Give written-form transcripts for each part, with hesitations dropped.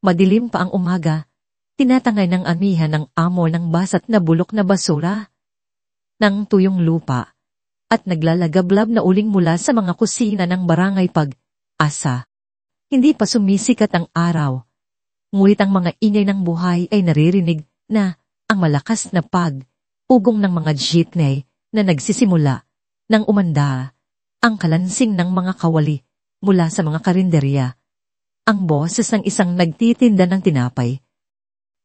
Madilim pa ang umaga, tinatangay ng amihan ng amo ng basat na bulok na basura ng tuyong lupa at naglalagablab na uling mula sa mga kusina ng barangay Pag-asa. Hindi pa sumisikat ang araw, ngunit ang mga ingay ng buhay ay naririnig na ang malakas na pag-ugong ng mga jeepney na nagsisimula nang umanda ang kalansing ng mga kawali mula sa mga karinderya. Ang boses ng isang nagtitinda ng tinapay.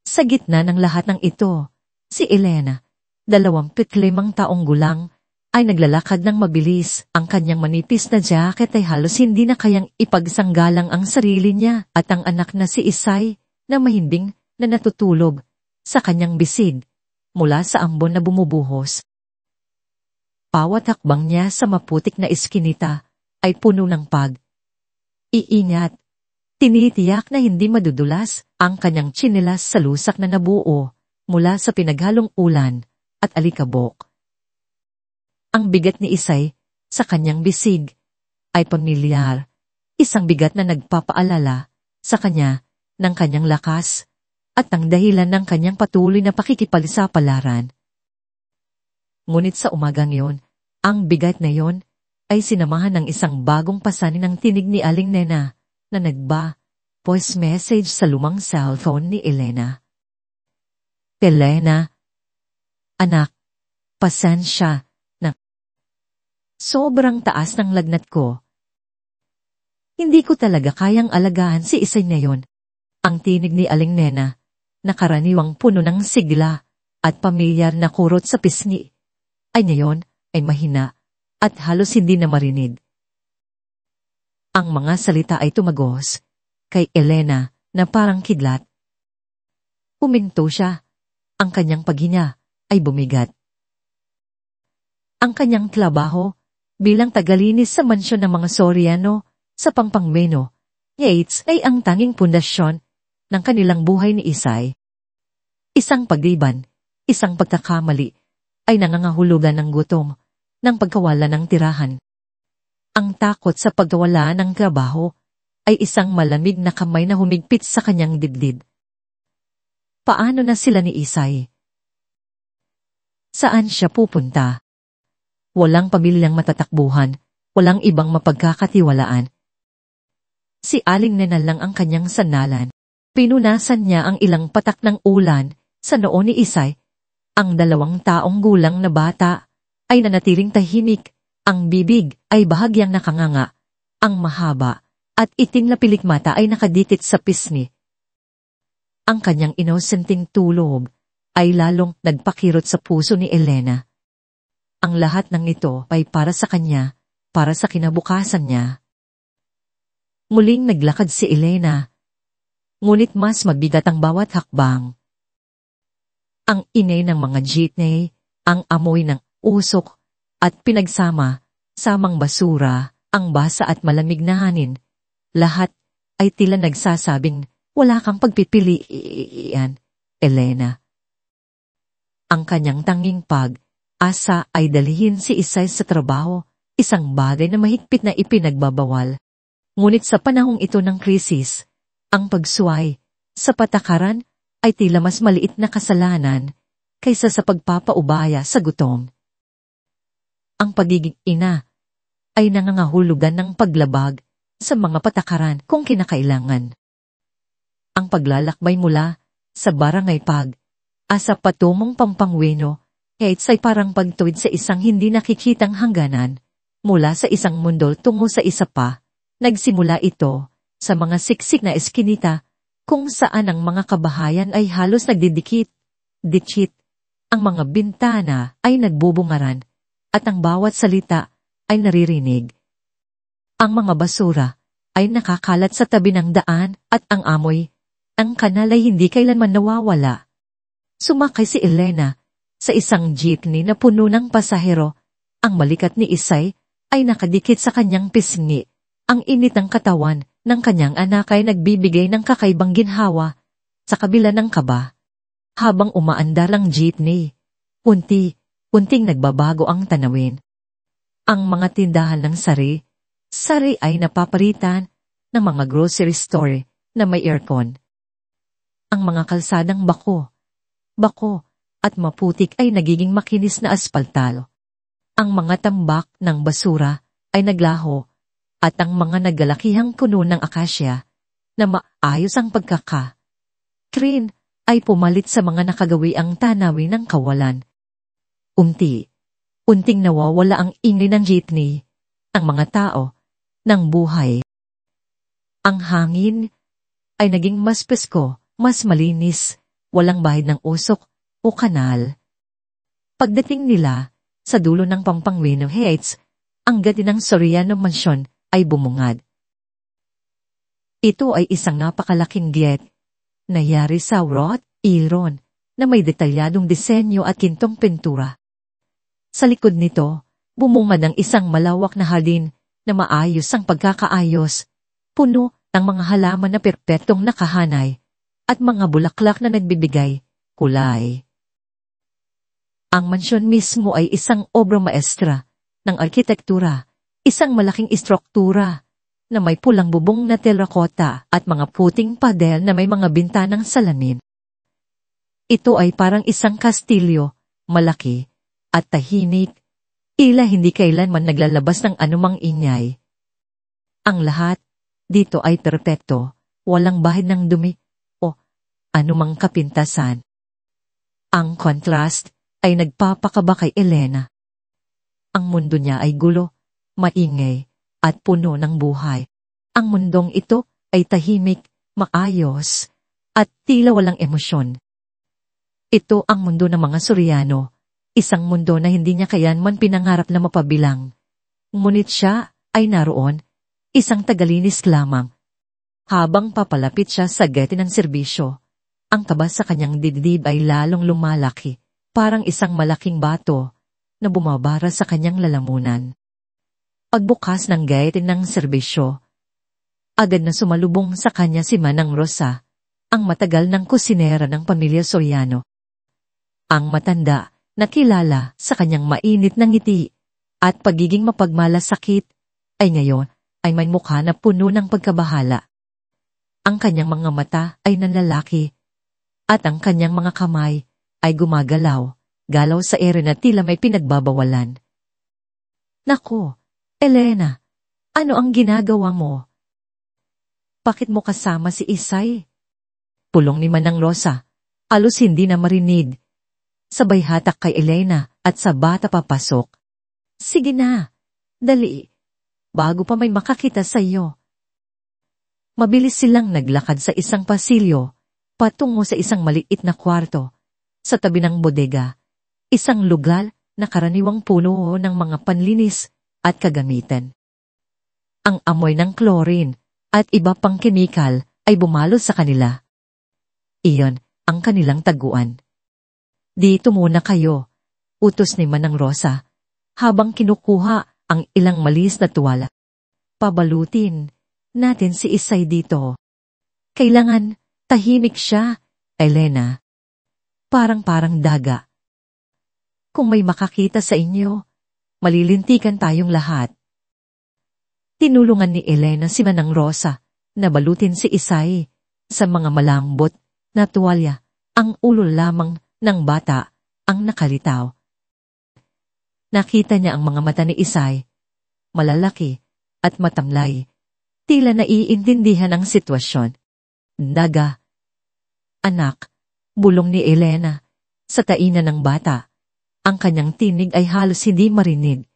Sa gitna ng lahat ng ito, si Elena, 25 taong gulang, ay naglalakad ng mabilis. Ang kanyang manipis na jacket ay halos hindi na kayang ipagsanggalang ang sarili niya at ang anak na si Isay na mahimbing na natutulog sa kanyang bisig mula sa ambon na bumubuhos. Bawat hakbang niya sa maputik na iskinita ay puno ng pag-iingat. Tinitiyak na hindi madudulas ang kanyang tsinelas sa lusak na nabuo mula sa pinaghalong ulan at alikabok. Ang bigat ni Isay sa kanyang bisig ay pamilyar, isang bigat na nagpapaalala sa kanya ng kanyang lakas at ang dahilan ng kanyang patuloy na pakikipagsapalaran. Ngunit sa umagang yon, ang bigat na yon ay sinamahan ng isang bagong pasanin ng tinig ni Aling Nena na voice message sa lumang cellphone ni Elena. Elena, anak, pasensya na sobrang taas ng lagnat ko. Hindi ko talaga kayang alagaan si Isay na yon. Ang tinig ni Aling Nena, na karaniwang puno ng sigla at pamilyar na kurot sa pisngi, ay ngayon ay mahina at halos hindi na marinig. Ang mga salita ay tumagos kay Elena na parang kidlat. Huminto siya. Ang kanyang paghinga ay bumigat. Ang kanyang trabaho bilang tagalinis sa mansyon ng mga Soriano sa Pampangmeno, Yates ay ang tanging pundasyon ng kanilang buhay ni Isay. Isang pagliban, isang pagkakamali ay nangangahulugan ng gutom, ng pagkawala ng tirahan. Ang takot sa pagkawala ng trabaho ay isang malamig na kamay na humigpit sa kanyang dibdib. Paano na sila ni Isay? Saan siya pupunta? Walang pamilyang matatakbuhan, walang ibang mapagkakatiwalaan. Si Aling Nena lang ang kanyang sanalan. Pinunasan niya ang ilang patak ng ulan sa noo ni Isay. Ang 2 taong gulang na bata ay nanatiling tahimik. Ang bibig ay bahagyang nakanganga. Ang mahaba at itim na pilikmata ay nakadikit sa pisngi. Ang kanyang inosenting tulog ay lalong nagpakirot sa puso ni Elena. Ang lahat ng ito ay para sa kanya, para sa kinabukasan niya. Muling naglakad si Elena, ngunit mas mabigat ang bawat hakbang. Ang ingay ng mga jeepney, ang amoy ng usok, at pinagsama-samang basura, ang basa at malamig na hangin, lahat ay tila nagsasabing, wala kang pagpipilian, Elena. Ang kanyang tanging pag-asa ay dalhin si Isay sa trabaho, isang bagay na mahigpit na ipinagbabawal. Ngunit sa panahong ito ng krisis, ang pagsuway sa patakaran ay tila mas maliit na kasalanan kaysa sa pagpapaubaya sa gutom. Ang pagiging ina ay nangangahulugan ng paglabag sa mga patakaran kung kinakailangan. Ang paglalakbay mula sa barangay Pag-asa patungong Pampangweno, Yates ay parang pagtuwid sa isang hindi nakikitang hangganan mula sa isang mundo tungo sa isa pa. Nagsimula ito sa mga siksik na eskinita kung saan ang mga kabahayan ay halos nagdidikit. Ang mga bintana ay nagbubungaran at ang bawat salita ay naririnig. Ang mga basura ay nakakalat sa tabi ng daan at ang amoy, ang kanal ay hindi kailanman nawawala. Sumakay si Elena sa isang jeepney na puno ng pasahero. Ang balikat ni Isay ay nakadikit sa kanyang pisngi. Ang init ng katawan ng kanyang anak ay nagbibigay ng kakaibang ginhawa sa kabila ng kaba. Habang umaandar ang jeepney, unting nagbabago ang tanawin. Ang mga tindahan ng sari ay napapalitan ng mga grocery store na may aircon. Ang mga kalsadang bako at maputik ay nagiging makinis na aspaltalo. Ang mga tambak ng basura ay naglaho at ang mga naglalakihang puno ng akasya na maayos ang pagkaka-clean ay pumalit sa mga nakagawiang tanawin ng kawalan. Unting nawawala ang ingay ng jeepney, ang mga tao, ng buhay. Ang hangin ay naging mas presko, mas malinis, walang bahid ng usok o kanal. Pagdating nila sa dulo ng Pampangwino Heights, ang gati ng Soriano Mansion ay bumungad. Ito ay isang napakalaking gate na yari sa wrought iron na may detalyadong disenyo at kintong pintura. Sa likod nito, bumungad ang isang malawak na hardin na maayos ang pagkakaayos, puno ng mga halaman na perpektong nakahanay at mga bulaklak na nagbibigay kulay. Ang mansyon mismo ay isang obra maestra ng arkitektura, isang malaking istruktura na may pulang bubong na terrakota at mga puting padel na may mga bintanang salamin. Ito ay parang isang kastilyo, malaki at tahimik, tila hindi kailanman naglalabas ng anumang ingay. Ang lahat dito ay perpekto, walang bahid ng dumi o anumang kapintasan. Ang contrast ay nagpapakaba kay Elena. Ang mundo niya ay gulo, maingay, at puno ng buhay. Ang mundong ito ay tahimik, maayos, at tila walang emosyon. Ito ang mundo ng mga Soriano, isang mundo na hindi niya kayanman pinangarap na mapabilang. Ngunit siya ay naroon, isang tagalinis lamang. Habang papalapit siya sa gate ng serbisyo, ang kaba sa kanyang dibdib ay lalong lumalaki, parang isang malaking bato na bumabara sa kanyang lalamunan. Pagbukas ng gate ng serbisyo, agad na sumalubong sa kanya si Manang Rosa, ang matagal ng kusinera ng pamilya Soriano. Ang matanda na kilala sa kanyang mainit na ngiti at pagiging mapagmalasakit ay ngayon ay may mukha na puno ng pagkabahala. Ang kanyang mga mata ay nanlalaki at ang kanyang mga kamay ay gumagalaw, galaw sa ere na tila may pinagbabawalan. Naku, Elena, ano ang ginagawa mo? Bakit mo kasama si Isay? Pulong ni Manang Rosa, halos hindi na marinig. Sabay hatak kay Elena at sa bata papasok. Sige na, dali, bago pa may makakita sa iyo. Mabilis silang naglakad sa isang pasilyo, patungo sa isang maliit na kwarto. Sa tabi ng bodega, isang lugar na karaniwang puno ng mga panlinis at kagamitan. Ang amoy ng chlorine at iba pang kemikal ay bumalo sa kanila. Iyon ang kanilang taguan. Dito muna kayo, utos ni Manang Rosa, habang kinukuha ang ilang malis na tuwala. Pabalutin natin si Isay dito. Kailangan tahimik siya, Elena. Parang daga. Kung may makakita sa inyo, malilintikan tayong lahat. Tinulungan ni Elena si Manang Rosa na balutin si Isay sa mga malambot na tuwalya. Ang ulo lamang ng bata ang nakalitaw. Nakita niya ang mga mata ni Isay, malalaki at matamlay, tila naiintindihan ang sitwasyon. Daga. Anak, bulong ni Elena, sa tainan ng bata. Ang kanyang tinig ay halos hindi marinig.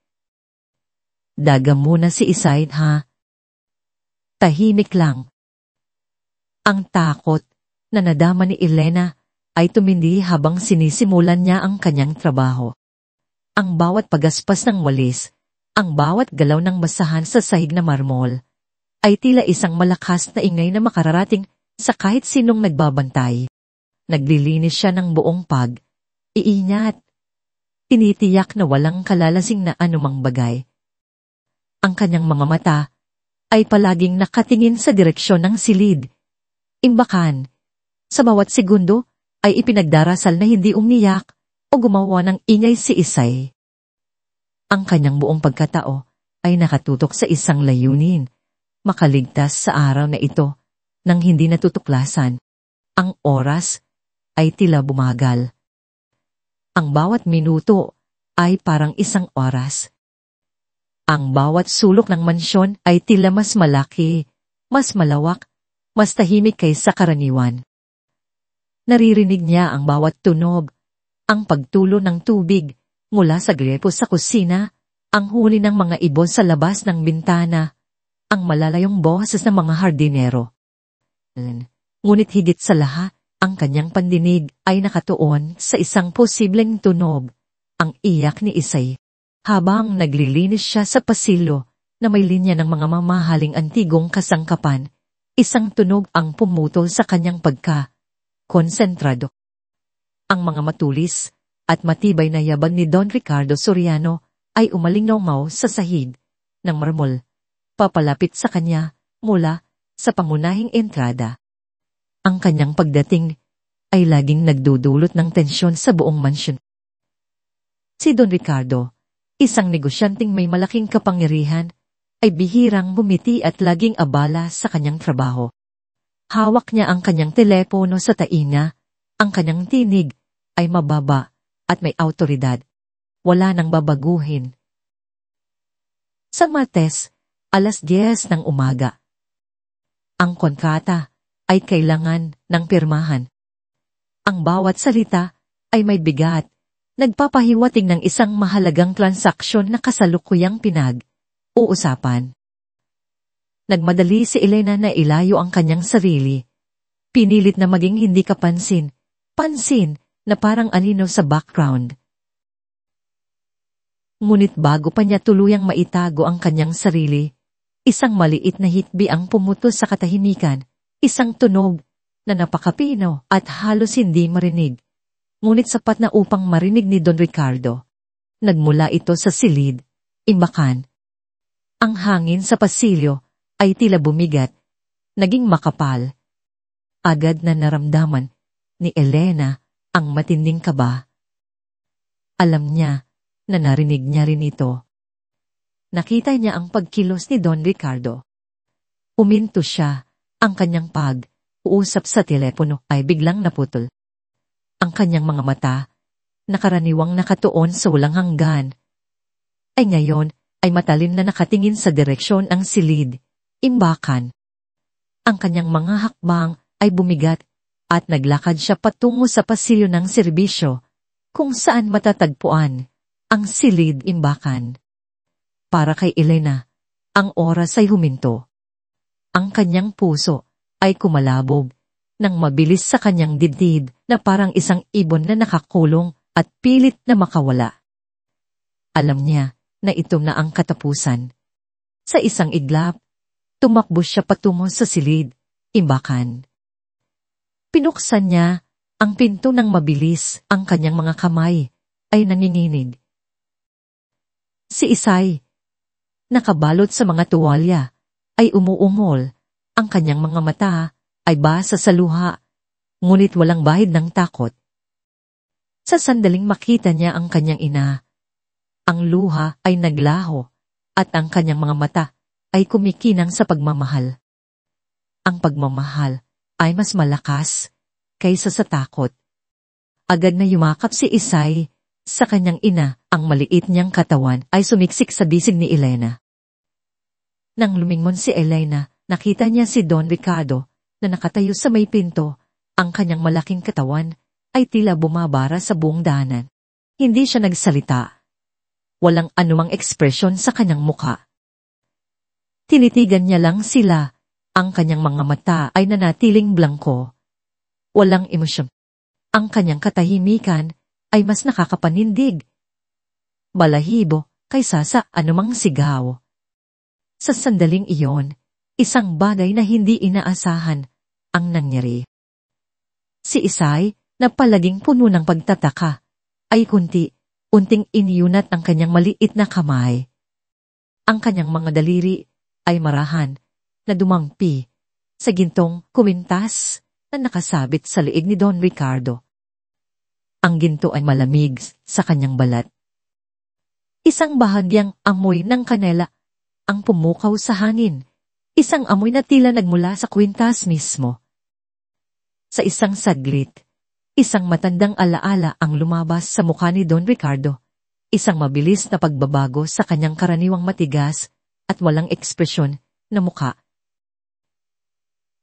Daga muna si Isay, ha? Tahimik lang. Ang takot na nadama ni Elena ay tumindi habang sinisimulan niya ang kanyang trabaho. Ang bawat pagaspas ng walis, ang bawat galaw ng basahan sa sahig na marmol, ay tila isang malakas na ingay na makararating sa kahit sinong nagbabantay. Naglilinis siya ng buong iingat. Tinitiyak na walang kalalasing na anumang bagay. Ang kanyang mga mata ay palaging nakatingin sa direksyon ng silid. Imbakan, sa bawat segundo ay ipinagdarasal na hindi umiyak o gumawa ng ingay si Isay. Ang kanyang buong pagkatao ay nakatutok sa isang layunin, makaligtas sa araw na ito nang hindi natutuklasan. Ang oras ay tila bumagal. Ang bawat minuto ay parang isang oras. Ang bawat sulok ng mansyon ay tila mas malaki, mas malawak, mas tahimik kaysa karaniwan. Naririnig niya ang bawat tunog, ang pagtulo ng tubig mula sa grepo sa kusina, ang huni ng mga ibon sa labas ng bintana, ang malalayong boses ng mga hardinero. Ngunit higit sa lahat, ang kanyang pandinig ay nakatuon sa isang posibleng tunog, ang iyak ni Isay. Habang naglilinis siya sa pasilyo na may linya ng mga mamahaling antigong kasangkapan, isang tunog ang pumutol sa kanyang konsentrado. Ang mga matulis at matibay na yabag ni Don Ricardo Soriano ay umalingnaw sa sahig ng marmol, papalapit sa kanya mula sa pangunahing entrada. Ang kanyang pagdating ay laging nagdudulot ng tensyon sa buong mansyon. Si Don Ricardo, isang negosyanteng may malaking kapangyarihan, ay bihirang bumiti at laging abala sa kanyang trabaho. Hawak niya ang kanyang telepono sa tainga, ang kanyang tinig ay mababa at may awtoridad. Wala nang babaguhin. Sa Martes, 10:00 ng umaga. Ang kontrata ay kailangan ng pirmahan. Ang bawat salita ay may bigat, nagpapahiwatig ng isang mahalagang transaksyon na kasalukuyang uusapan. Nagmadali si Elena na ilayo ang kanyang sarili. Pinilit na maging hindi kapansin, na parang anino sa background. Ngunit bago pa niya tuluyang maitago ang kanyang sarili, isang maliit na hitbi ang pumuto sa katahimikan, isang tunog na napakapino at halos hindi marinig, ngunit sapat na upang marinig ni Don Ricardo. Nagmula ito sa silid, imbakan. Ang hangin sa pasilyo ay tila bumigat, naging makapal. Agad na naramdaman ni Elena ang matinding kaba. Alam niya na narinig niya rin ito. Nakita niya ang pagkilos ni Don Ricardo. Uminto siya, ang kanyang pag-uusap sa telepono ay biglang naputol. Ang kanyang mga mata, nakaraniwang nakatuon sa walang hanggan, ay ngayon ay matalim na nakatingin sa direksyon ng silid, imbakan. Ang kanyang mga hakbang ay bumigat at naglakad siya patungo sa pasilyo ng serbisyo, kung saan matatagpuan ang silid, imbakan. Para kay Elena, ang oras ay huminto. Ang kanyang puso ay kumalabog nang mabilis sa kanyang dibdib na parang isang ibon na nakakulong at pilit na makawala. Alam niya na ito na ang katapusan. Sa isang iglap, tumakbo siya patungo sa silid, imbakan. Pinuksan niya ang pinto ng mabilis, ang kanyang mga kamay ay nanginginig. Si Isay, nakabalot sa mga tuwalya, ay umuungol, ang kanyang mga mata ay basa sa luha, ngunit walang bahid ng takot. Sa sandaling makita niya ang kanyang ina, ang luha ay naglaho, at ang kanyang mga mata ay kumikinang sa pagmamahal. Ang pagmamahal ay mas malakas kaysa sa takot. Agad na yumakap si Isay sa kanyang ina, ang maliit niyang katawan ay sumiksik sa bisig ni Elena. Nang lumingon si Elena, nakita niya si Don Ricardo na nakatayo sa may pinto, ang kanyang malaking katawan ay tila bumabara sa buong daanan. Hindi siya nagsalita. Walang anumang ekspresyon sa kanyang muka. Tinitigan niya lang sila, ang kanyang mga mata ay nanatiling blangko. Walang emosyon. Ang kanyang katahimikan ay mas nakakapanindig. Balahibo kaysa sa anumang sigaw. Sa sandaling iyon, isang bagay na hindi inaasahan ang nangyari. Si Isay, na palaging puno ng pagtataka, ay unting iniyunat ang kanyang maliit na kamay. Ang kanyang mga daliri ay marahan na dumangpi sa gintong kumintas na nakasabit sa liig ni Don Ricardo. Ang ginto ay malamig sa kanyang balat. Isang bahagyang amoy ng kanela ang pumukaw sa hangin, isang amoy na tila nagmula sa kwintas mismo. Sa isang saglit, isang matandang alaala ang lumabas sa mukha ni Don Ricardo. Isang mabilis na pagbabago sa kanyang karaniwang matigas at walang ekspresyon na mukha.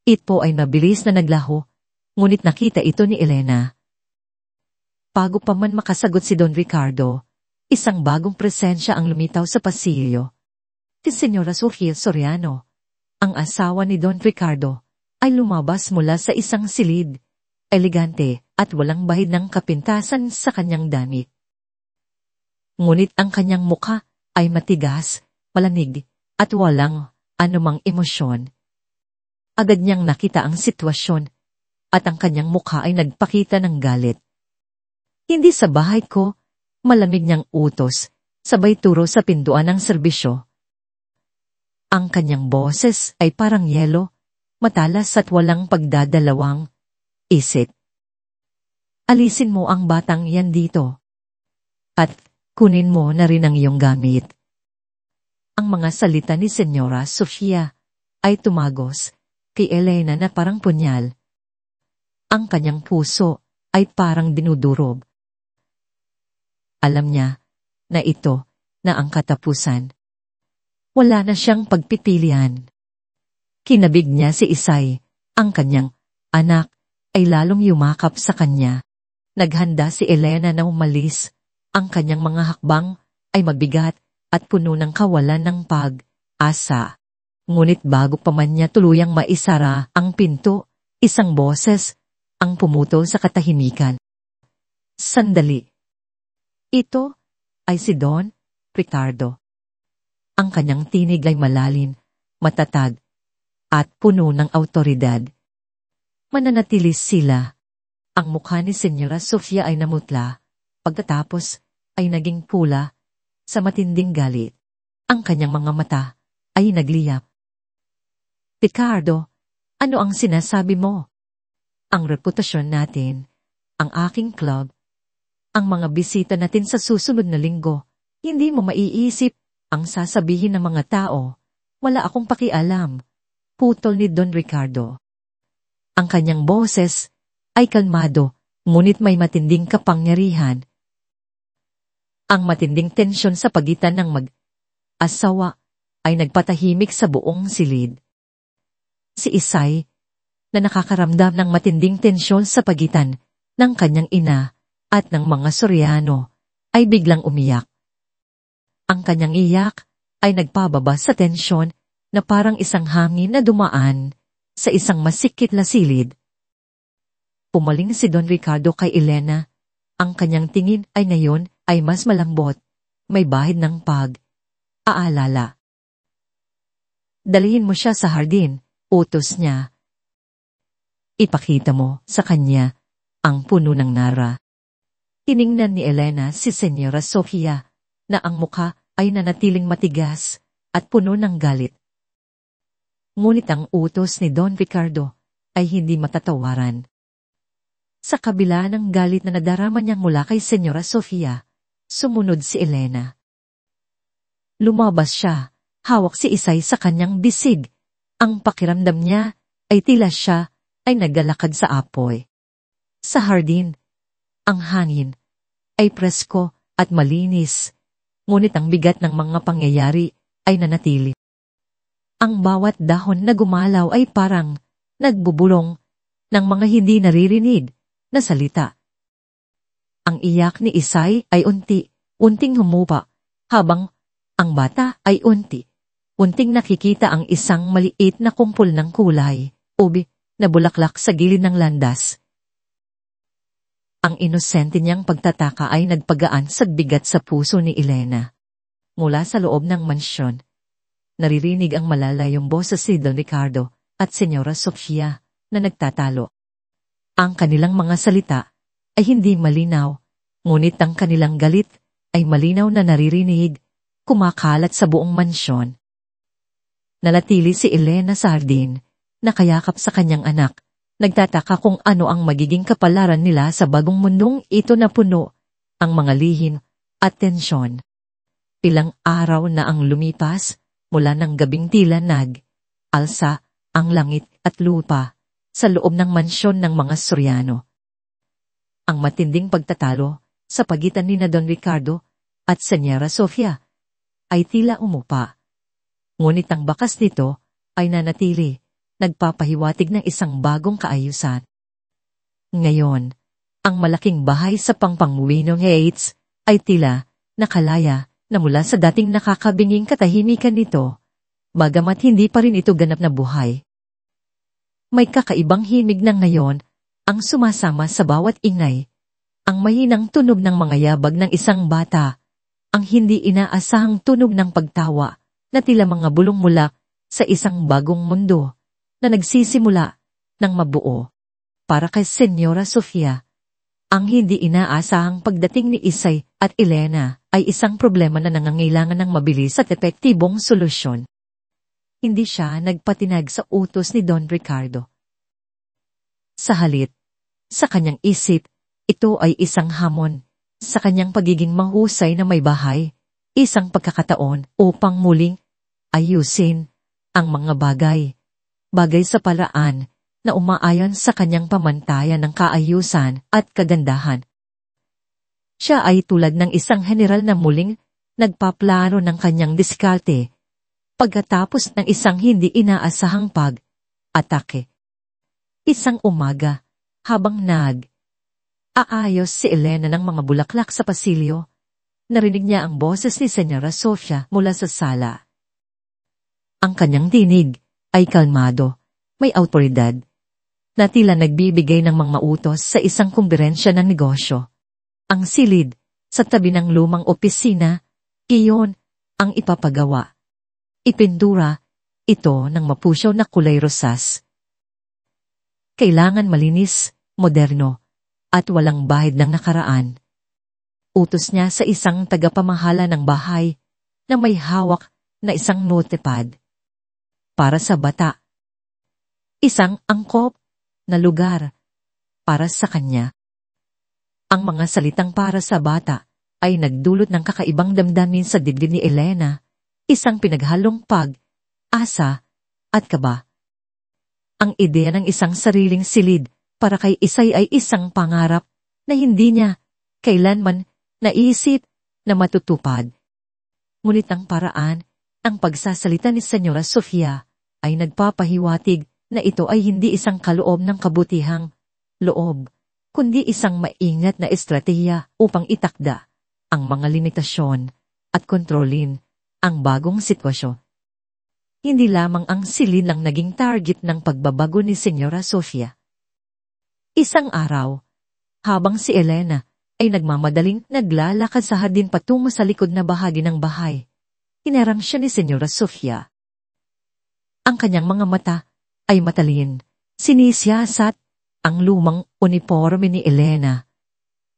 Ito ay mabilis na naglaho, ngunit nakita ito ni Elena. Bago pa man makasagot si Don Ricardo, isang bagong presensya ang lumitaw sa pasilyo. Si Senyora Sofia Soriano, ang asawa ni Don Ricardo, ay lumabas mula sa isang silid, elegante at walang bahid ng kapintasan sa kanyang damit. Ngunit ang kanyang mukha ay matigas, malanig, at walang anumang emosyon. Agad niyang nakita ang sitwasyon, at ang kanyang mukha ay nagpakita ng galit. Hindi sa bahay ko, malamig niyang utos, sabay turo sa pintuan ng serbisyo. Ang kanyang boses ay parang yelo, matalas at walang pagdadalawang isip. Alisin mo ang batang yan dito. At kunin mo na rin ang iyong gamit. Ang mga salita ni Senyora Sofia ay tumagos kay Elena na parang punyal. Ang kanyang puso ay parang dinudurob. Alam niya na ito na ang katapusan. Wala na siyang pagpipilian. Kinabig niya si Isay, ang kanyang anak, ay lalong yumakap sa kanya. Naghanda si Elena na umalis. Ang kanyang mga hakbang ay mabigat at puno ng kawalan ng pag-asa. Ngunit bago pa man niya tuluyang maisara ang pinto, isang boses ang pumutol sa katahimikan. Sandali. Ito ay si Don Ricardo. Ang kanyang tinig ay malalim, matatag, at puno ng awtoridad. Mananatilis sila. Ang mukha ni Senyora Sofia ay namutla, pagkatapos ay naging pula sa matinding galit. Ang kanyang mga mata ay nagliyap. Ricardo, ano ang sinasabi mo? Ang reputasyon natin, ang aking club, ang mga bisita natin sa susunod na linggo, hindi mo maiisip ang sasabihin ng mga tao. Wala akong pakialam. Putol ni Don Ricardo. Ang kanyang boses ay kalmado, ngunit may matinding kapangyarihan. Ang matinding tensyon sa pagitan ng mag-asawa ay nagpatahimik sa buong silid. Si Isay, na nakakaramdam ng matinding tensyon sa pagitan ng kanyang ina at ng mga Soriano, ay biglang umiyak. Ang kanyang iyak ay nagpababa sa tensyon na parang isang hangin na dumaan sa isang masikip na silid. Pumaling si Don Ricardo kay Elena. Ang kanyang tingin ay ngayon ay mas malambot, may bahid ng pag-aalala. Dalhin mo siya sa hardin, utos niya. Ipakita mo sa kanya ang puno ng nara. Tiningnan ni Elena si Senyora Sofia na ang mukha ay nanatiling matigas at puno ng galit. Ngunit ang utos ni Don Ricardo ay hindi matatawaran. Sa kabila ng galit na nadarama niyang mula kay Senyora Sofia, sumunod si Elena. Lumabas siya, hawak si Isay sa kanyang bisig. Ang pakiramdam niya ay tila siya ay naglalakad sa apoy. Sa hardin, ang hangin ay presko at malinis, ngunit ang bigat ng mga pangyayari ay nanatili. Ang bawat dahon na gumalaw ay parang nagbubulong ng mga hindi naririnig na salita. Ang iyak ni Isay ay unting humupa, habang ang bata ay unting nakikita ang isang maliit na kumpol ng kulay, ubi, na bulaklak sa gilid ng landas. Ang inosente niyang pagtataka ay nagpagaan sa bigat sa puso ni Elena. Mula sa loob ng mansyon, naririnig ang malalayong boses si Don Ricardo at Senyora Sofia na nagtatalo. Ang kanilang mga salita ay hindi malinaw, ngunit ang kanilang galit ay malinaw na naririnig, kumakalat sa buong mansyon. Nalatili si Elena sa hardin, nakayakap sa kanyang anak, nagtataka kung ano ang magiging kapalaran nila sa bagong mundong ito na puno ang mga lihim at tensyon. Ilang araw na ang lumipas mula ng gabing tila nag-alsa ang langit at lupa sa loob ng mansyon ng mga Soriano. Ang matinding pagtatalo sa pagitan ni Don Ricardo at Senyora Sofia ay tila umupa. Ngunit ang bakas nito ay nanatili, nagpapahiwatig ng isang bagong kaayusan. Ngayon, ang malaking bahay sa Pampangwinong Heights ay tila nakalaya na mula sa dating nakakabinging katahimikan nito, bagamat hindi pa rin ito ganap na buhay. May kakaibang himig ng ngayon ang sumasama sa bawat ingay, ang mahinang tunog ng mga yabag ng isang bata, ang hindi inaasahang tunog ng pagtawa na tila mga bulong mula sa isang bagong mundo na nagsisimula ng mabuo. Para kay Senyora Sofia, ang hindi inaasahang pagdating ni Isay at Elena ay isang problema na nangangailangan ng mabilis at epektibong solusyon. Hindi siya nagpatinag sa utos ni Don Ricardo. Sa halip, sa kanyang isip, ito ay isang hamon sa kanyang pagiging mahusay na may bahay, isang pagkakataon upang muling ayusin ang mga bagay sa paraan na umaayon sa kanyang pamantayan ng kaayusan at kagandahan. Siya ay tulad ng isang general na muling nagpaplano ng kanyang diskarte pagkatapos ng isang hindi inaasahang pag-atake. Isang umaga, habang aayos si Elena ng mga bulaklak sa pasilyo, narinig niya ang boses ni Senyora Sofia mula sa sala. Ang kanyang tinig ay kalmado, may awtoridad, na tila nagbibigay ng mga utos sa isang kumberensya ng negosyo. Ang silid sa tabi ng lumang opisina, iyon ang ipapagawa. Ipintura ito ng mapusyaw na kulay rosas. Kailangan malinis, moderno, at walang bahid ng nakaraan. Utos niya sa isang tagapamahala ng bahay na may hawak na isang notepad. Para sa bata. Isang angkop na lugar para sa kanya. Ang mga salitang para sa bata ay nagdulot ng kakaibang damdamin sa dibdib ni Elena, isang pinaghalong pag-asa at kaba. Ang ideya ng isang sariling silid para kay Isay ay isang pangarap na hindi niya kailanman naisip na matutupad. Ngunit ang paraan, ang pagsasalita ni Senyora Sofia ay nagpapahiwatig na ito ay hindi isang kaloob ng kabutihang loob, kundi isang maingat na estratehiya upang itakda ang mga limitasyon at kontrolin ang bagong sitwasyon. Hindi lamang ang silid ang naging target ng pagbabago ni Senyora Sofia. Isang araw, habang si Elena ay nagmamadaling naglalakad sa hardin patungo sa likod na bahagi ng bahay, hinarang siya ni Senyora Sofia. Ang kanyang mga mata ay matalin, sinisiyasat ang lumang uniforme ni Elena,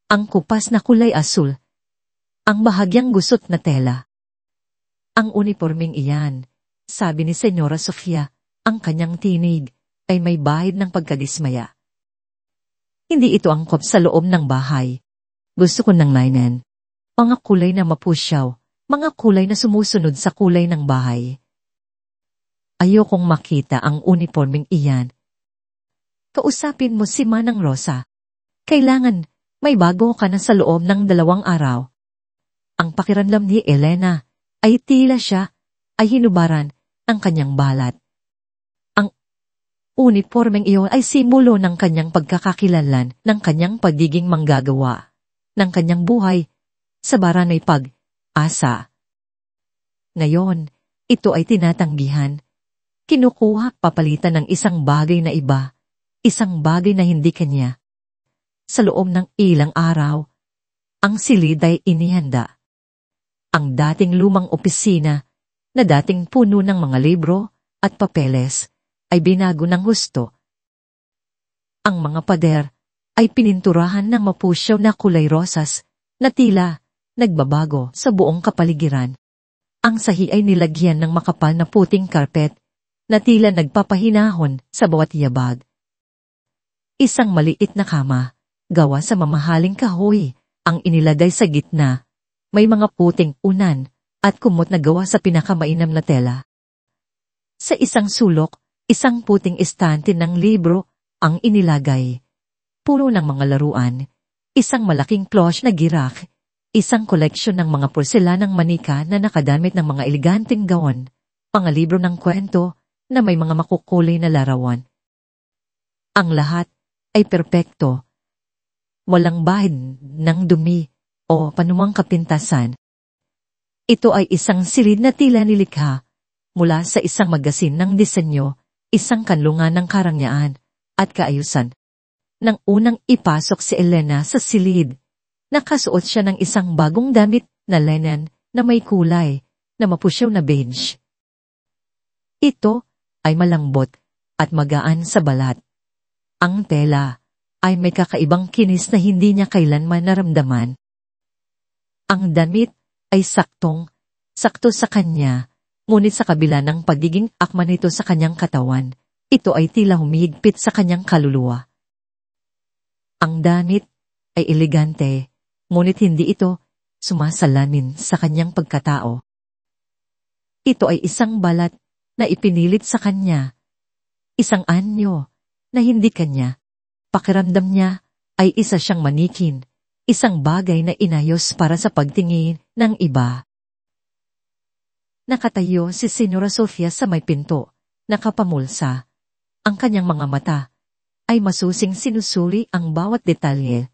ang kupas na kulay asul, ang bahagyang gusot na tela. Ang uniformeng iyan, sabi ni Senyora Sofia, ang kanyang tinig ay may bahid ng pagkadismaya. Hindi ito angkop sa loob ng bahay. Gusto ko ng linen. Mga kulay na mapusyaw, mga kulay na sumusunod sa kulay ng bahay. Ayokong makita ang uniformeng iyan. Kausapin mo si Manang Rosa. Kailangan may bago ka na sa loob ng 2 araw. Ang pakiramdam ni Elena ay tila siya ay hinubaran ang kanyang balat. Ang uniformeng iyon ay simbolo ng kanyang pagkakakilanlan, ng kanyang pagiging manggagawa, ng kanyang buhay sa baranay pag-asa. Ngayon, ito ay tinatanggihan. Kinukuha papalitan ng isang bagay na iba, isang bagay na hindi kanya. Sa loob ng ilang araw, ang silid ay inihanda. Ang dating lumang opisina na dating puno ng mga libro at papeles ay binago ng husto. Ang mga pader ay pininturahan ng mapusyaw na kulay rosas na tila nagbabago sa buong kapaligiran. Ang sahi ay nilagyan ng makapal na puting karpet na tila nagpapahinahon sa bawat yabag. Isang maliit na kama, gawa sa mamahaling kahoy, ang inilagay sa gitna. May mga puting unan at kumot na gawa sa pinakamainam na tela. Sa isang sulok, isang puting estante ng libro Ang inilagay, puro ng mga laruan, isang malaking plush na girak, isang koleksyon ng mga porselanang manika na nakadamit ng mga eleganteng gawon, mga libro ng kwento na may mga makukulay na larawan. Ang lahat ay perpekto. Walang bahid ng dumi o panumang kapintasan. Ito ay isang silid na tila nilikha mula sa isang magasin ng disenyo, isang kanlungan ng karangyaan at kaayusan. Nang unang ipasok si Elena sa silid, nakasuot siya ng isang bagong damit na linen na may kulay na mapusyaw na beige. Ito ay malambot at magaan sa balat. Ang tela ay may kakaibang kinis na hindi niya kailanman naramdaman. Ang damit ay sakto sa kanya, ngunit sa kabila ng pagiging akma nito sa kanyang katawan, ito ay tila humihigpit sa kanyang kaluluwa. Ang damit ay elegante, ngunit hindi ito sumasalamin sa kanyang pagkatao. Ito ay isang balat na ipinilit sa kanya, isang anyo na hindi kanya. Pakiramdam niya ay isa siyang manikin, isang bagay na inayos para sa pagtingin ng iba. Nakatayo si Senora Sofia sa may pinto, nakapamulsa. Ang kanyang mga mata ay masusing sinusuri ang bawat detalye.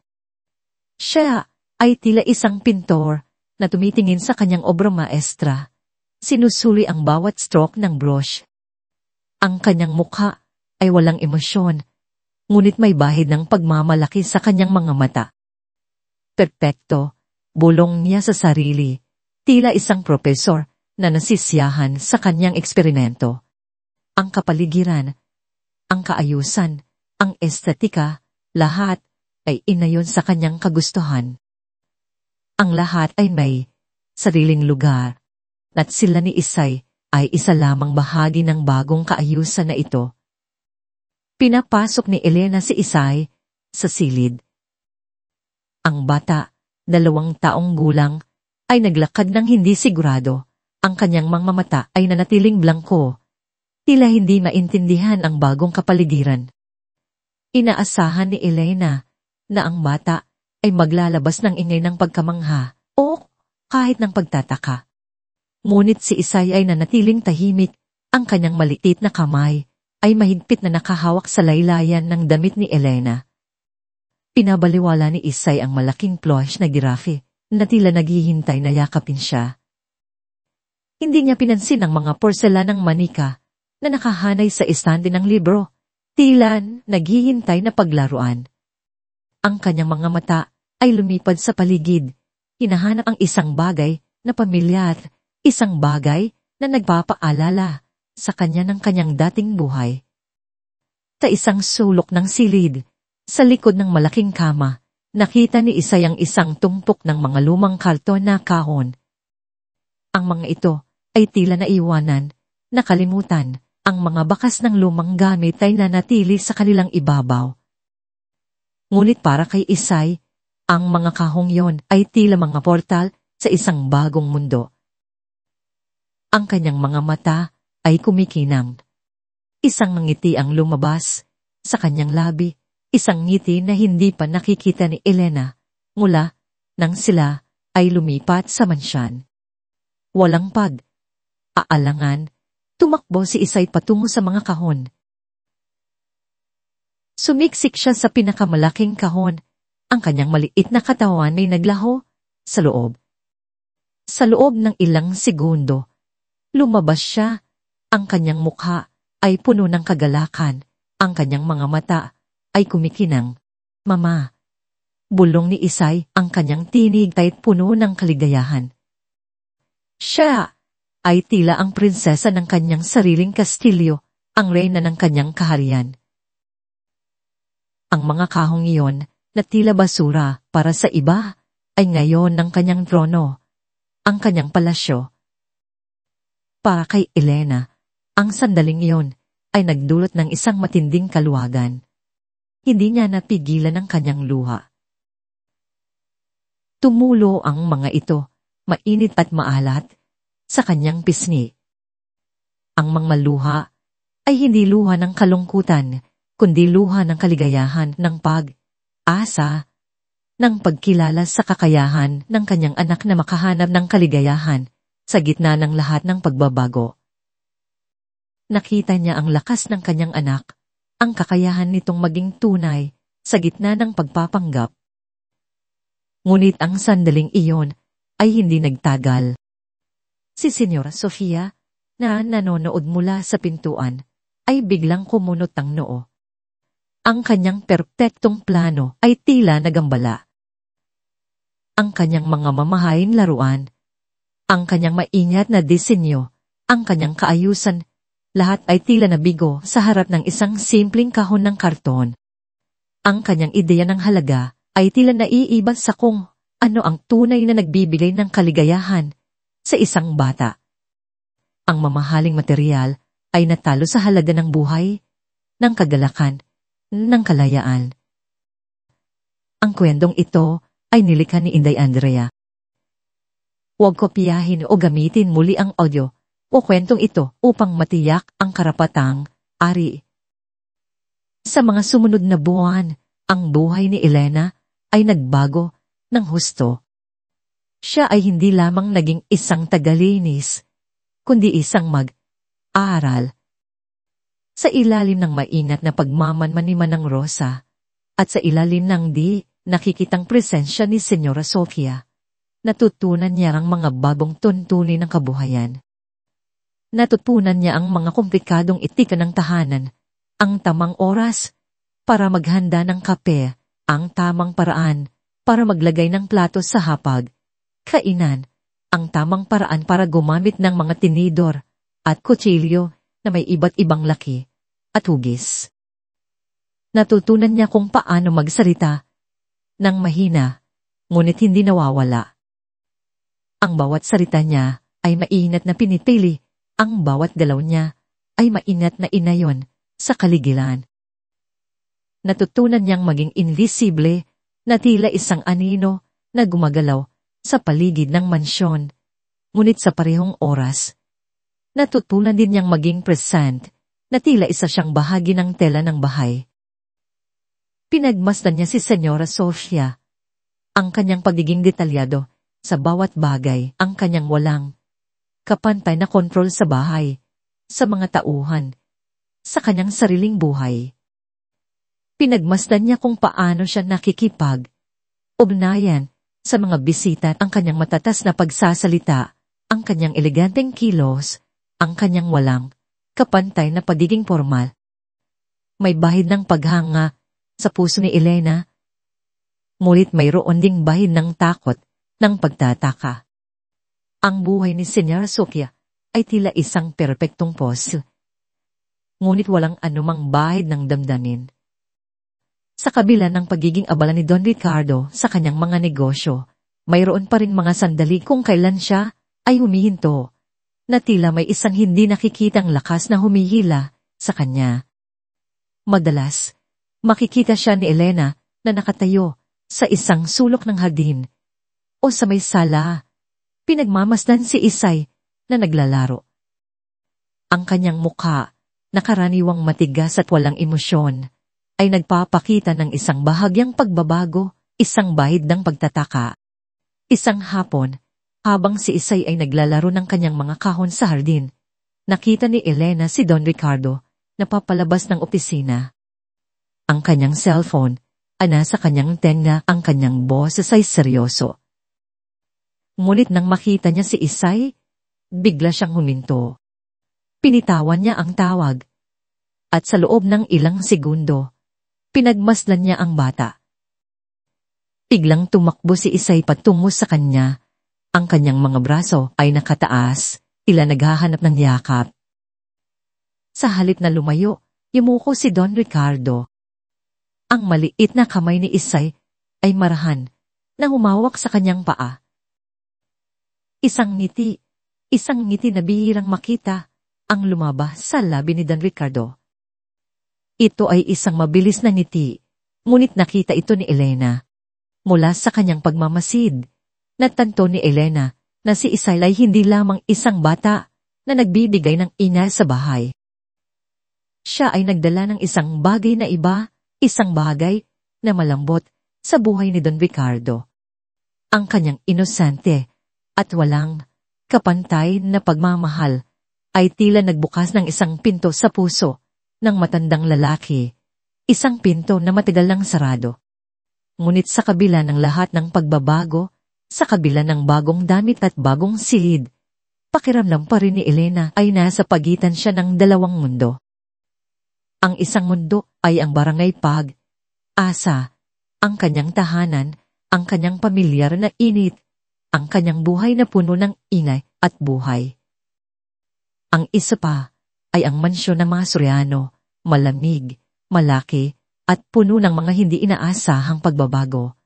Siya ay tila isang pintor na tumitingin sa kanyang obra maestra. Sinusuri ang bawat stroke ng brush. Ang kanyang mukha ay walang emosyon, ngunit may bahid ng pagmamalaki sa kanyang mga mata. Perpekto, bulong niya sa sarili, tila isang propesor na nasisiyahan sa kanyang eksperimento. Ang kapaligiran, ang kaayusan, ang estetika, lahat ay inayon sa kanyang kagustuhan. Ang lahat ay may sariling lugar, at sila ni Isay ay isa lamang bahagi ng bagong kaayusan na ito. Pinapasok ni Elena si Isay sa silid. Ang bata, 2 taong gulang, ay naglakad ng hindi sigurado. Ang kanyang mga mata ay nanatiling blangko. Tila hindi maintindihan ang bagong kapaligiran. Inaasahan ni Elena na ang bata ay maglalabas ng ingay ng pagkamangha o kahit ng pagtataka. Ngunit si Isay ay nanatiling tahimik, ang kanyang maliit na kamay ay mahigpit na nakahawak sa laylayan ng damit ni Elena. Pinabaliwala ni Isay ang malaking plush na girafe na tila naghihintay na yakapin siya. Hindi niya pinansin ang mga porselanang manika na nakahanay sa estante ng libro, tila naghihintay na paglaruan. Ang kanyang mga mata ay lumipad sa paligid, hinahanap ang isang bagay na pamilyar, isang bagay na nagpapaalala sa kanya ng kanyang dating buhay. Sa isang sulok ng silid, sa likod ng malaking kama, nakita ni Isay ang isang tumpok ng mga lumang karton na kahon. Ang mga ito ay tila naiwanan, nakalimutan, ang mga bakas ng lumang gamit ay nanatili sa kanilang ibabaw. Ngunit para kay Isay, ang mga kahong yon ay tila mga portal sa isang bagong mundo. Ang kanyang mga mata ay kumikinang. Isang ngiti ang lumabas sa kanyang labi, isang ngiti na hindi pa nakikita ni Elena mula nang sila ay lumipat sa mansyan. Walang aalangan, tumakbo si Isay patungo sa mga kahon. Sumiksik siya sa pinakamalaking kahon, ang kanyang maliit na katawan ay naglaho sa loob. Sa loob ng ilang segundo, lumabas siya, ang kanyang mukha ay puno ng kagalakan, ang kanyang mga mata ay kumikinang. Mama, bulong ni Isay, ang kanyang tinig ay puno ng kaligayahan. Siya ay tila ang prinsesa ng kanyang sariling kastilyo, ang reyna ng kanyang kaharian. Ang mga kahong iyon na tila basura para sa iba ay ngayon ng kanyang trono, ang kanyang palasyo. Para kay Elena, ang sandaling iyon ay nagdulot ng isang matinding kaluwagan. Hindi niya napigilan ang kanyang luha. Tumulo ang mga ito, mainit at maalat, sa kanyang pisngi. Ang mga luha ay hindi luha ng kalungkutan, kundi luha ng kaligayahan, ng pag-asa, ng pagkilala sa kakayahan ng kanyang anak na makahanap ng kaligayahan sa gitna ng lahat ng pagbabago. Nakita niya ang lakas ng kanyang anak, ang kakayahan nitong maging tunay sa gitna ng pagpapanggap. Ngunit ang sandaling iyon ay hindi nagtagal. Si Senyora Sofia, na nanonood mula sa pintuan, ay biglang kumunot ang noo. Ang kanyang perpektong plano ay tila nagambala. Ang kanyang mga mamahaling laruan, ang kanyang maingat na disenyo, ang kanyang kaayusan, lahat ay tila nabigo sa harap ng isang simpleng kahon ng karton. Ang kanyang ideya ng halaga ay tila naiiba sa kung ano ang tunay na nagbibigay ng kaligayahan sa isang bata. Ang mamahaling material ay natalo sa halaga ng buhay, ng kagalakan, ng kalayaan. Ang kwentong ito ay nilikha ni Inday Andrea. Huwag kopyahin o gamitin muli ang audio o kwentong ito upang matiyak ang karapatang ari. Sa mga sumunod na buwan, ang buhay ni Elena ay nagbago ng husto. Siya ay hindi lamang naging isang tagalinis, kundi isang mag-aral. Sa ilalim ng maingat na pagmamanmaniman ng Rosa, at sa ilalim ng di nakikitang presensya ni Senyora Sofia, natutunan niya ang mga bagong tuntunin ng kabuhayan. Natutunan niya ang mga komplikadong etika ng tahanan, ang tamang oras para maghanda ng kape, ang tamang paraan para maglagay ng plato sa hapag, kainan, ang tamang paraan para gumamit ng mga tinidor at kutsilyo na may iba't ibang laki at hugis. Natutunan niya kung paano magsalita ng mahina, ngunit hindi nawawala. Ang bawat salita niya ay maingat na pinipili, ang bawat galaw niya ay maingat na inayon sa kaligilan. Natutunan niyang maging invisible na tila isang anino na gumagalaw sa paligid ng mansyon, ngunit sa parehong oras. Natutunan din niyang maging present na tila isa siyang bahagi ng tela ng bahay. Pinagmasdan niya si Senyora Sofia, ang kanyang pagiging detalyado sa bawat bagay, ang kanyang walang kapantay na kontrol sa bahay, sa mga tauhan, sa kanyang sariling buhay. Pinagmasdan niya kung paano siya nakikipag-ugnayan sa mga bisita, ang kanyang matatas na pagsasalita, ang kanyang eleganteng kilos, ang kanyang walang kapantay na pagiging formal. May bahid ng paghanga sa puso ni Elena, ngunit mayroon ding bahid ng takot, ng pagtataka. Ang buhay ni Senyora Sofia ay tila isang perpektong puzzle, ngunit walang anumang bahid ng damdamin. Sa kabila ng pagiging abala ni Don Ricardo sa kanyang mga negosyo, mayroon pa rin mga sandali kung kailan siya ay humihinto, na tila may isang hindi nakikitang lakas na humihila sa kanya. Madalas, makikita siya ni Elena na nakatayo sa isang sulok ng hardin o sa may sala, pinagmamasdan si Isay na naglalaro. Ang kanyang mukha, nakaraniwang matigas at walang emosyon, ay nagpapakita ng isang bahagyang pagbabago, isang bahid ng pagtataka. Isang hapon, habang si Isay ay naglalaro ng kanyang mga kahon sa hardin, nakita ni Elena si Don Ricardo na papalabas ng opisina. Ang kanyang cellphone ay nasa kanyang tenga, ang kanyang boses ay seryoso. Ngunit nang makita niya si Isay, bigla siyang huminto. Pinitawan niya ang tawag. At sa loob ng ilang segundo, pinagmasdan niya ang bata. Biglang tumakbo si Isay patungo sa kanya. Ang kanyang mga braso ay nakataas, tila naghahanap ng yakap. Sa halip na lumayo, yumuko si Don Ricardo. Ang maliit na kamay ni Isay ay marahan na humawak sa kanyang paa. Isang ngiti na bihirang makita ang lumabas sa labi ni Don Ricardo. Ito ay isang mabilis na ngiti, ngunit nakita ito ni Elena. Mula sa kanyang pagmamasid, natanto ni Elena na si Isay ay hindi lamang isang bata na nagbibigay ng ingay sa bahay. Siya ay nagdala ng isang bagay na iba, isang bagay na malambot sa buhay ni Don Ricardo. Ang kanyang inosente at walang kapantay na pagmamahal ay tila nagbukas ng isang pinto sa puso ng matandang lalaki, isang pinto na matagal nang sarado. Ngunit sa kabila ng lahat ng pagbabago, sa kabila ng bagong damit at bagong silid, pakiramdam pa rin ni Elena ay nasa pagitan siya ng dalawang mundo. Ang isang mundo ay ang barangay Pag-asa, ang kanyang tahanan, ang kanyang pamilyar na init, ang kanyang buhay na puno ng ingay at buhay. Ang isa pa ay ang mansyon ng mga Soriano, malamig, malaki, at puno ng mga hindi inaasahang pagbabago.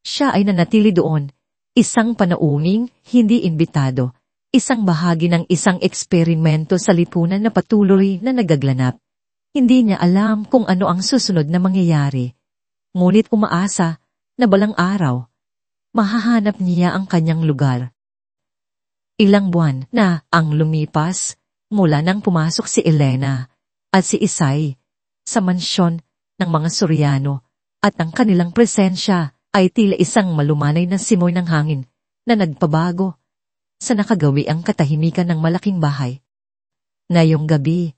Siya ay nanatili doon, isang panauning, hindi imbitado, isang bahagi ng isang eksperimento sa lipunan na patuloy na nagaglanap. Hindi niya alam kung ano ang susunod na mangyayari. Ngunit umaasa na balang araw, mahahanap niya ang kanyang lugar. Ilang buwan na ang lumipas mula nang pumasok si Elena at si Isay sa mansyon ng mga Soriano at ang kanilang presensya ay tila isang malumanay na simoy ng hangin na nagpabago sa nakagawi ang katahimikan ng malaking bahay. Ngayong gabi,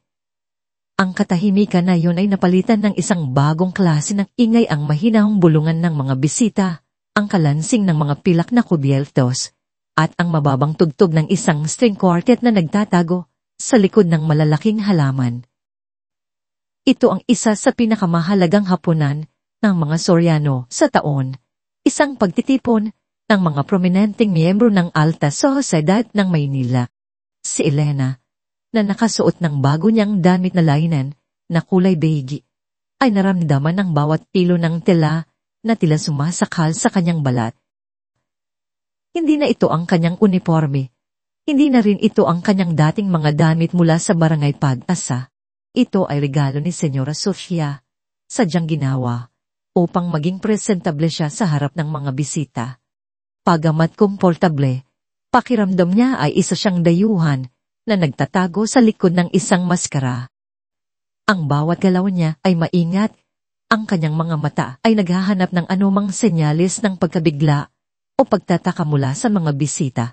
ang katahimikan na yun ay napalitan ng isang bagong klase ng ingay, ang mahinahong bulungan ng mga bisita, ang kalansing ng mga pilak na kubyertos, at ang mababang tugtog ng isang string quartet na nagtatago sa likod ng malalaking halaman. Ito ang isa sa pinakamahalagang hapunan ng mga Soriano sa taon, isang pagtitipon ng mga prominenteng miyembro ng alta sosyedad ng Maynila. Si Elena, na nakasuot ng bago niyang damit na lainan na kulay beige, ay naramdaman ng bawat kilo ng tela na tila sumasakal sa kanyang balat. Hindi na ito ang kanyang uniforme. Hindi na rin ito ang kanyang dating mga damit mula sa barangay Pag-asa. Ito ay regalo ni Senyora Sofia, sadyang ginawa, upang maging presentable siya sa harap ng mga bisita. Pagamat komportable, pakiramdam niya ay isa siyang dayuhan na nagtatago sa likod ng isang maskara. Ang bawat galaw niya ay maingat, ang kanyang mga mata ay naghahanap ng anumang senyalis ng pagkabigla o pagtataka mula sa mga bisita.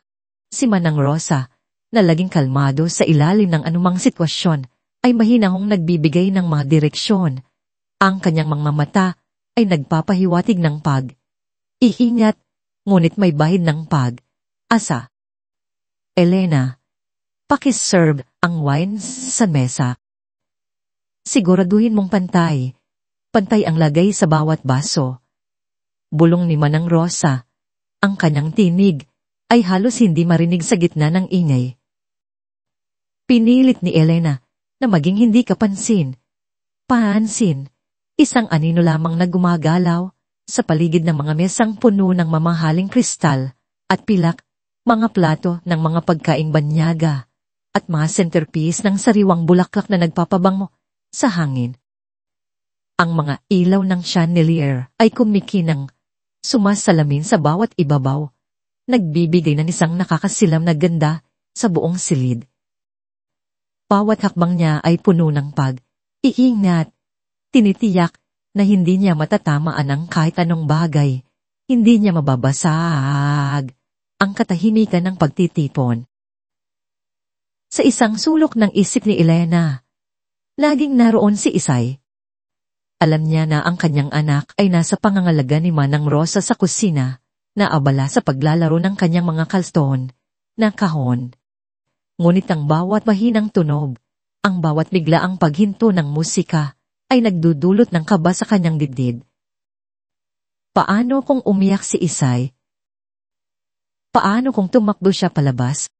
Si Manang Rosa, na laging kalmado sa ilalim ng anumang sitwasyon, ay mahinahong nagbibigay ng mga direksyon. Ang kanyang mga mata ay nagpapahiwatig ng pag-iingat, ngunit may bahid ng pag-asa. Elena, pakiserve ang wine sa mesa. Siguraduhin mong pantay ang lagay sa bawat baso. Bulong ni Manang Rosa, ang kanyang tinig ay halos hindi marinig sa gitna ng ingay. Pinilit ni Elena na maging hindi kapansin. Isang anino lamang na gumagalaw sa paligid ng mga mesang puno ng mamahaling kristal at pilak, mga plato ng mga pagkaing banyaga, at mga centerpiece ng sariwang bulaklak na nagpapabango sa hangin. Ang mga ilaw ng chandelier ay kumikinang, sumasalamin sa bawat ibabaw, nagbibigay ng isang nakakasilam na ganda sa buong silid. Bawat hakbang niya ay puno ng pag-iingat, tinitiyak na hindi niya matatamaan ang kahit anong bagay, hindi niya mababasag ang katahimikan ng pagtitipon. Sa isang sulok ng isip ni Elena, laging naroon si Isay. Alam niya na ang kanyang anak ay nasa pangangalaga ni Manang Rosa sa kusina, na abala sa paglalaro ng kanyang mga kalston na kahon. Ngunit ang bawat mahinang tunog, ang bawat biglaang paghinto ng musika, ay nagdudulot ng kaba sa kanyang dibdib. Paano kung umiyak si Isay? Paano kung tumakbo siya palabas?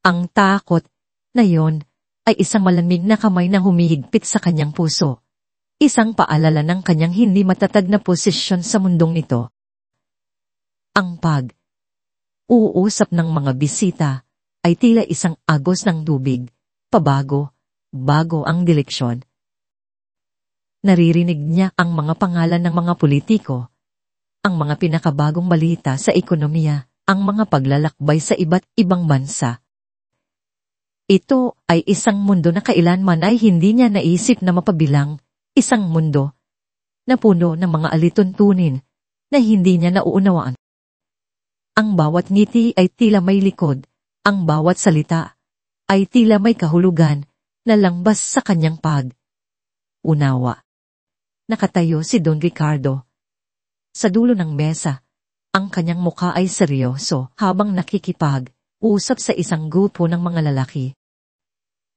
Ang takot na yon ay isang malamig na kamay na humihigpit sa kanyang puso. Isang paalala ng kanyang hindi matatag na posisyon sa mundong nito. Ang pag-uusap ng mga bisita ay tila isang agos ng tubig, bago ang direksyon. Naririnig niya ang mga pangalan ng mga politiko, ang mga pinakabagong balita sa ekonomiya, ang mga paglalakbay sa iba't ibang bansa. Ito ay isang mundo na kailanman ay hindi niya naisip na mapabilang, isang mundo na puno ng mga alituntunin na hindi niya nauunawaan. Ang bawat ngiti ay tila may likod, ang bawat salita ay tila may kahulugan na langbas sa kanyang pag-unawa. Nakatayo si Don Ricardo sa dulo ng mesa. Ang kanyang mukha ay seryoso habang nakikipag-usap sa isang grupo ng mga lalaki.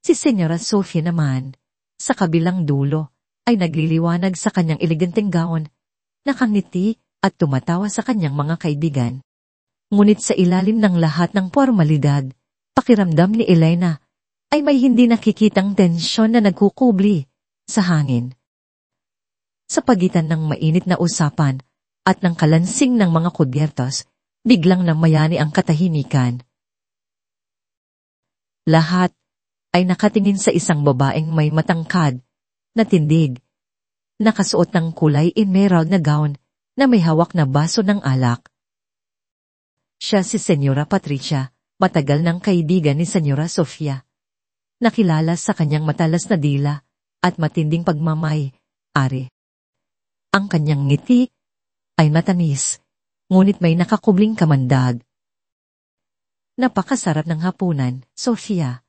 Si Senyora Sofia naman, sa kabilang dulo, ay nagliliwanag sa kanyang eleganteng gown, nakangiti at tumatawa sa kanyang mga kaibigan. Ngunit sa ilalim ng lahat ng formalidad, pakiramdam ni Elena ay may hindi nakikitang tensyon na nagkukubli sa hangin. Sa pagitan ng mainit na usapan at ng kalansing ng mga kubyertos, biglang namayani ang katahimikan. Lahat ay nakatingin sa isang babaeng may matangkad na tindig, nakasuot ng kulay emerald na gown na may hawak na baso ng alak. Siya si Senyora Patricia, matagal ng kaibigan ni Senyora Sofia. Nakilala sa kanyang matalas na dila at matinding pagmamay-ari. Ang kanyang ngiti ay matamis, ngunit may nakakubling kamandag. Napakasarap ng hapunan, Sofia.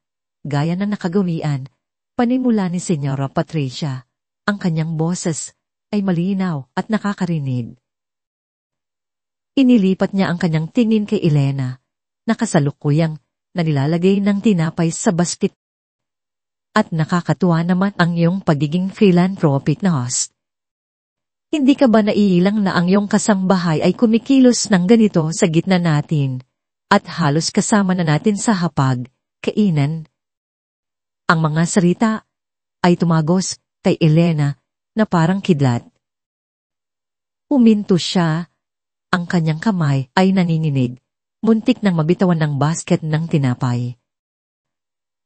Gaya ng nakagawian, panimula ni Senyora Patricia. Ang kanyang boses ay malinaw at nakakarinig. Inilipat niya ang kanyang tingin kay Elena, nakasalukuyang na nilalagay ng tinapay sa basket. At nakakatuwa naman ang iyong pagiging philanthropic na host. Hindi ka ba naiilang na ang iyong kasambahay ay kumikilos ng ganito sa gitna natin at halos kasama na natin sa hapag, kainan? Ang mga salita ay tumagos kay Elena na parang kidlat. Huminto siya, ang kanyang kamay ay nanginginig, muntik nang mabitawan ng basket ng tinapay.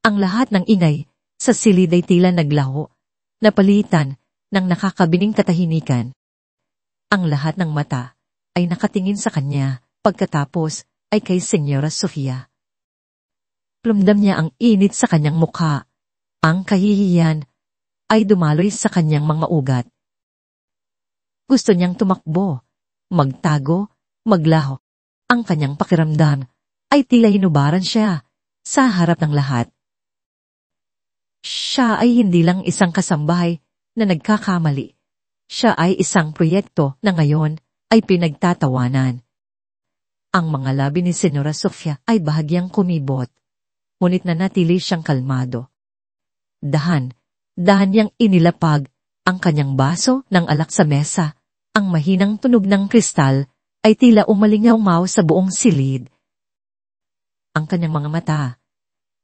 Ang lahat ng ingay sa silid ay tila naglaho, napalitan ng nakakabining katahimikan. Ang lahat ng mata ay nakatingin sa kanya, pagkatapos ay kay Senyora Sofia. Ramdam niya ang init sa kanyang mukha. Ang kahihiyan ay dumaloy sa kanyang mga ugat. Gusto niyang tumakbo, magtago, maglaho. Ang kanyang pakiramdam ay tila hinubaran siya sa harap ng lahat. Siya ay hindi lang isang kasambahay na nagkakamali. Siya ay isang proyekto na ngayon ay pinagtatawanan. Ang mga labi ni Senyora Sofia ay bahagyang kumibot, ngunit nanatili siyang kalmado. Dahan niyang inilapag ang kanyang baso ng alak sa mesa. Ang mahinang tunog ng kristal ay tila umalingaw sa buong silid. Ang kanyang mga mata,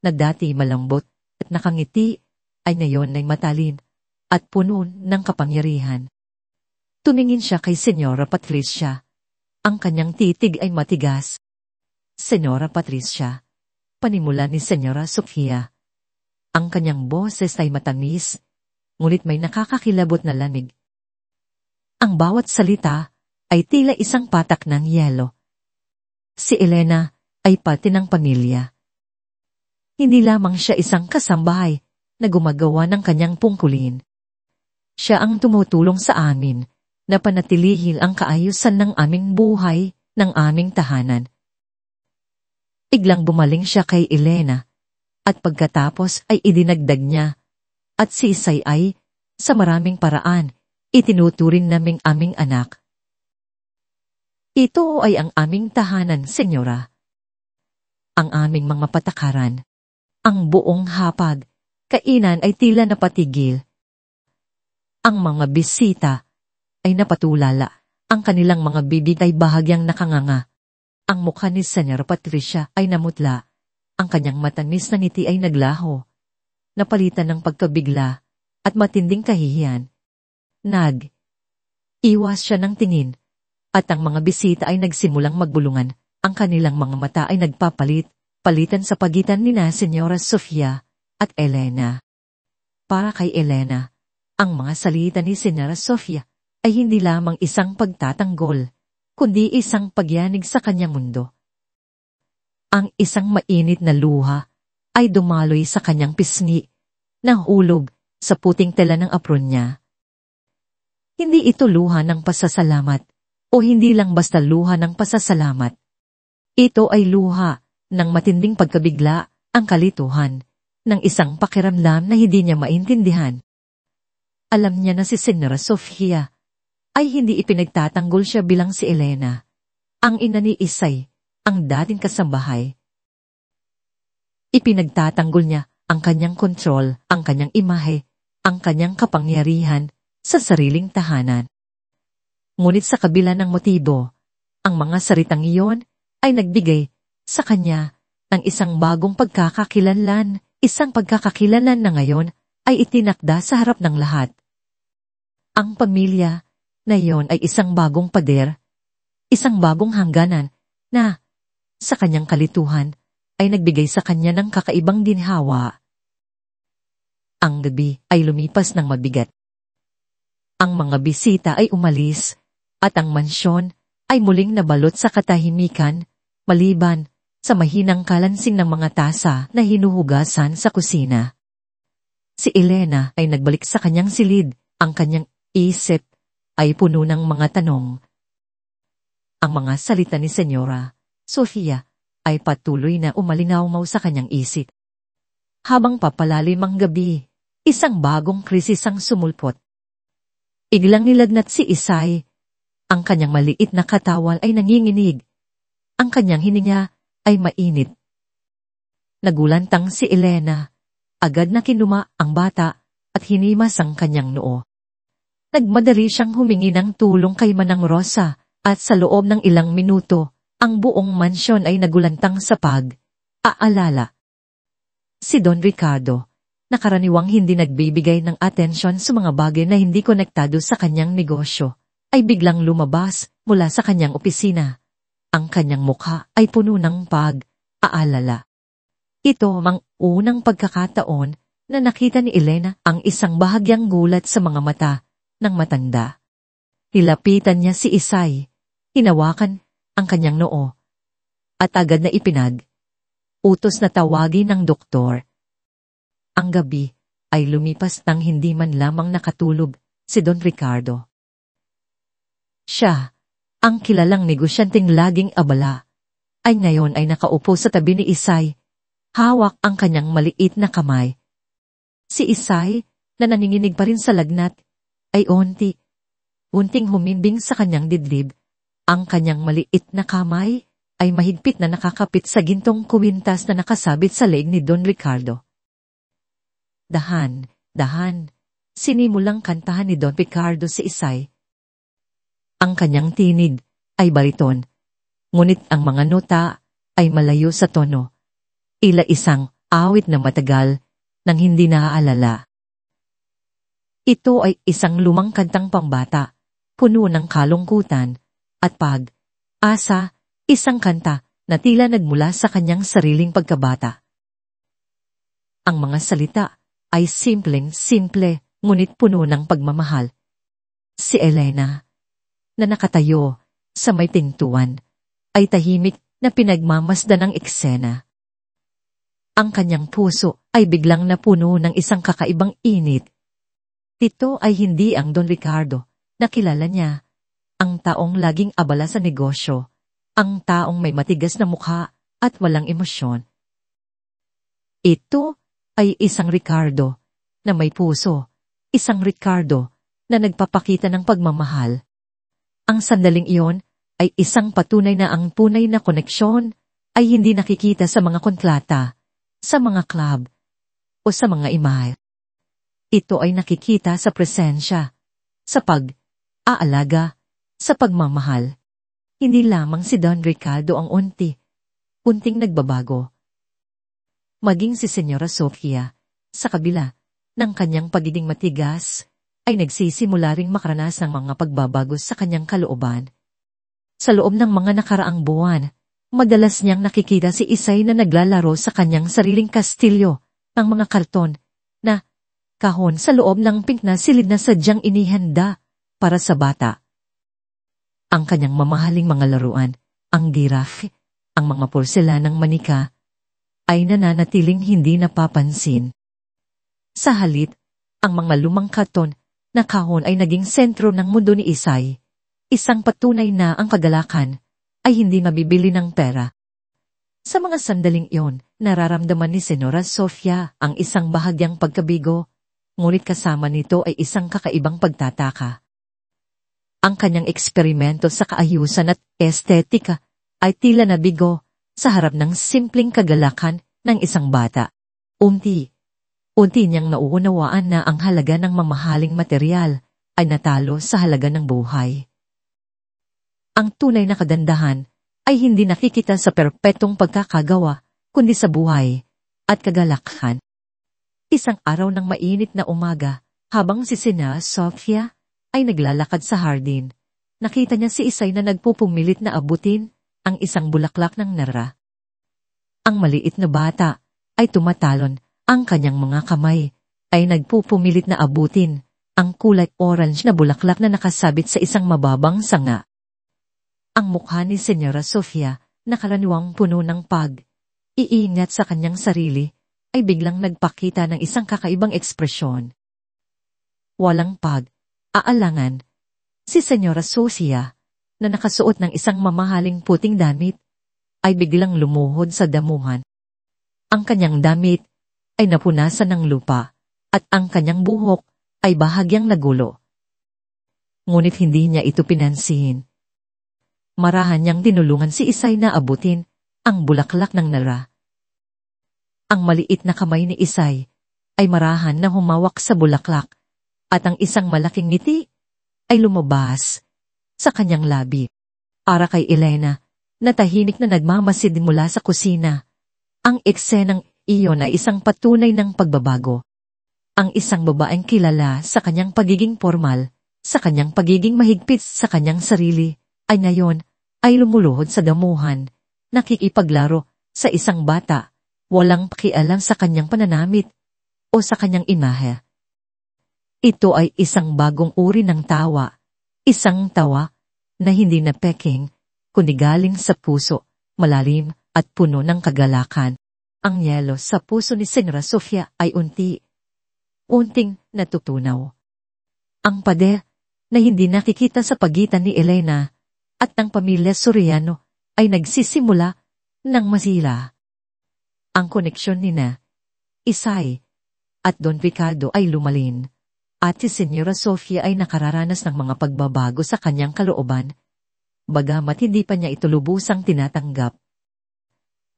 na dati malambot at nakangiti, ay ngayon ay matalin at puno ng kapangyarihan. Tumingin siya kay Senyora Patricia. Ang kanyang titig ay matigas. Senyora Patricia, panimula ni Senyora Sofia. Ang kanyang boses ay matamis, ngunit may nakakakilabot na lamig. Ang bawat salita ay tila isang patak ng yelo. Si Elena ay pati ng pamilya. Hindi lamang siya isang kasambahay na gumagawa ng kanyang pungkulin. Siya ang tumutulong sa amin na panatilihin ang kaayusan ng aming buhay, ng aming tahanan. Biglang bumaling siya kay Elena. At pagkatapos ay idinagdag niya, at si Isay ay, sa maraming paraan, itinuturing naming aming anak. Ito ay ang aming tahanan, Senyora. Ang aming mga patakaran. Ang buong hapag, kainan ay tila napatigil. Ang mga bisita ay napatulala. Ang kanilang mga bibig ay bahagyang nakanganga. Ang mukha ni Senyora Patricia ay namutla. Ang kanyang matamis na ngiti ay naglaho, napalitan ng pagkabigla at matinding kahihiyan. Iwas siya ng tingin, at ang mga bisita ay nagsimulang magbulungan. Ang kanilang mga mata ay nagpapalit-palitan sa pagitan nina Senyora Sofia at Elena. Para kay Elena, ang mga salita ni Senyora Sofia ay hindi lamang isang pagtatanggol, kundi isang pagyanig sa kanyang mundo. Ang isang mainit na luha ay dumaloy sa kanyang pisngi, nahulog sa puting tela ng apron niya. Hindi ito luha ng pasasalamat o hindi lang basta luha ng pasasalamat. Ito ay luha ng matinding pagkabigla, ang kalituhan, ng isang pakiramdam na hindi niya maintindihan. Alam niya na si Senora Sofia ay hindi ipinagtatanggol siya bilang si Elena, ang ina ni Isay, ang dating kasambahay. Ipinagtatanggol niya ang kanyang kontrol, ang kanyang imahe, ang kanyang kapangyarihan sa sariling tahanan. Ngunit sa kabila ng motibo, ang mga salitang iyon ay nagbigay sa kanya ng isang bagong pagkakakilanlan, isang pagkakakilanlan na ngayon ay itinakda sa harap ng lahat. Ang pamilya na iyon ay isang bagong pader, isang bagong hangganan na, sa kanyang kalituhan, ay nagbigay sa kanya ng kakaibang ginhawa. Ang gabi ay lumipas ng mabigat. Ang mga bisita ay umalis, at ang mansyon ay muling nabalot sa katahimikan, maliban sa mahinang kalansing ng mga tasa na hinuhugasan sa kusina. Si Elena ay nagbalik sa kanyang silid, ang kanyang isip ay puno ng mga tanong. Ang mga salita ni Senyora Sofia ay patuloy na umalinaw sa kanyang isip. Habang papalalim ang gabi, isang bagong krisis ang sumulpot. Biglang nilagnat si Isay. Ang kanyang maliit na katawan ay nanginginig. Ang kanyang hininga ay mainit. Nagulantang si Elena. Agad na kinuma ang bata at hinimas ang kanyang noo. Nagmadali siyang humingi ng tulong kay Manang Rosa at sa loob ng ilang minuto, ang buong mansyon ay nagulantang sa pag-aalala. Si Don Ricardo, na karaniwang hindi nagbibigay ng atensyon sa mga bagay na hindi konektado sa kanyang negosyo, ay biglang lumabas mula sa kanyang opisina. Ang kanyang mukha ay puno ng pag-aalala. Ito ang unang pagkakataon na nakita ni Elena ang isang bahagyang gulat sa mga mata ng matanda. Nilapitan niya si Isay, hinawakan ang kanyang noo, at agad na utos na tawagin ng doktor. Ang gabi ay lumipas nang hindi man lamang nakatulog si Don Ricardo. Siya, ang kilalang negosyanteng laging abala, ay ngayon ay nakaupo sa tabi ni Isay, hawak ang kanyang maliit na kamay. Si Isay, na naninginig pa rin sa lagnat, ay unting humimbing sa kanyang dibdib. Ang kanyang maliit na kamay ay mahigpit na nakakapit sa gintong kuwintas na nakasabit sa leeg ni Don Ricardo. Dahan, sinimulang kantahan ni Don Ricardo si Isay. Ang kanyang tinig ay bariton, ngunit ang mga nota ay malayo sa tono. Ila isang awit na matagal nang hindi naaalala. Ito ay isang lumang kantang pambata, puno ng kalungkutan at pag-asa, isang kanta na tila nagmula sa kanyang sariling pagkabata. Ang mga salita ay simpleng-simple, ngunit puno ng pagmamahal. Si Elena, na nakatayo sa may pintuan, ay tahimik na pinagmamasdan ng eksena. Ang kanyang puso ay biglang napuno ng isang kakaibang init. Ito ay hindi ang Don Ricardo na kilala niya, ang taong laging abala sa negosyo, ang taong may matigas na mukha at walang emosyon. Ito ay isang Ricardo na may puso, isang Ricardo na nagpapakita ng pagmamahal. Ang sandaling iyon ay isang patunay na ang tunay na koneksyon ay hindi nakikita sa mga kontrata, sa mga club, o sa mga email. Ito ay nakikita sa presensya, sa pag-aalaga, sa pagmamahal. Hindi lamang si Don Ricardo ang unting nagbabago. Maging si Senyora Sofia, sa kabila ng kanyang pagiging matigas, ay nagsisimula ring makaranas ng mga pagbabago sa kanyang kalooban. Sa loob ng mga nakaraang buwan, madalas niyang nakikita si Isay na naglalaro sa kanyang sariling kastilyo ng mga karton na kahon sa loob ng pink na silid na sadyang inihanda para sa bata. Ang kanyang mamahaling mga laruan, ang giraffe, ang mga porselanang manika, ay nananatiling hindi napapansin. Sa halip, ang mga lumang karton na kahon ay naging sentro ng mundo ni Isay, isang patunay na ang kagalakan ay hindi mabibili ng pera. Sa mga sandaling iyon, nararamdaman ni Senora Sofia ang isang bahagyang pagkabigo, ngunit kasama nito ay isang kakaibang pagtataka. Ang kanyang eksperimento sa kaayusan at estetika ay tila nabigo sa harap ng simpleng kagalakan ng isang bata. Unti niyang nauunawaan na ang halaga ng mamahaling material ay natalo sa halaga ng buhay. Ang tunay na kagandahan ay hindi nakikita sa perpetong pagkakagawa, kundi sa buhay at kagalakan. Isang araw ng mainit na umaga, habang si Senora Sofia ay naglalakad sa hardin, nakita niya si Isay na nagpupumilit na abutin ang isang bulaklak ng nara. Ang maliit na bata ay tumatalon, ang kanyang mga kamay ay nagpupumilit na abutin ang kulay orange na bulaklak na nakasabit sa isang mababang sanga. Ang mukha ni Senora Sofia, na karaniwang puno ng pag-iingat sa kanyang sarili, ay biglang nagpakita ng isang kakaibang ekspresyon. Walang pag-aalangan, si Senora Sofia, na nakasuot ng isang mamahaling puting damit, ay biglang lumuhod sa damuhan. Ang kanyang damit ay napunasan ng lupa, at ang kanyang buhok ay bahagyang nagulo. Ngunit hindi niya ito pinansin. Marahan niyang tinulungan si Isay na abutin ang bulaklak ng nara. Ang maliit na kamay ni Isay ay marahan na humawak sa bulaklak, at ang isang malaking ngiti ay lumabas sa kanyang labi. Para kay Elena, na tahimik na nagmamasid mula sa kusina, ang eksenang iyon ay isang patunay ng pagbabago. Ang isang babaeng kilala sa kanyang pagiging formal, sa kanyang pagiging mahigpit sa kanyang sarili, ay ngayon ay lumuluhod sa damuhan, nakikipaglaro sa isang bata, walang pakialam sa kanyang pananamit o sa kanyang imahe. Ito ay isang bagong uri ng tawa, isang tawa na hindi na peking, kundi galing sa puso, malalim at puno ng kagalakan. Ang yelo sa puso ni Senora Sofia ay unting natutunaw. Ang pader na hindi nakikita sa pagitan ni Elena at ng pamilya Soriano ay nagsisimula ng masira. Ang koneksyon nina Isay at Don Ricardo ay lumalin, at si Senora Sofia ay nakararanas ng mga pagbabago sa kanyang kalooban, bagamat hindi pa niya ito lubusang tinatanggap.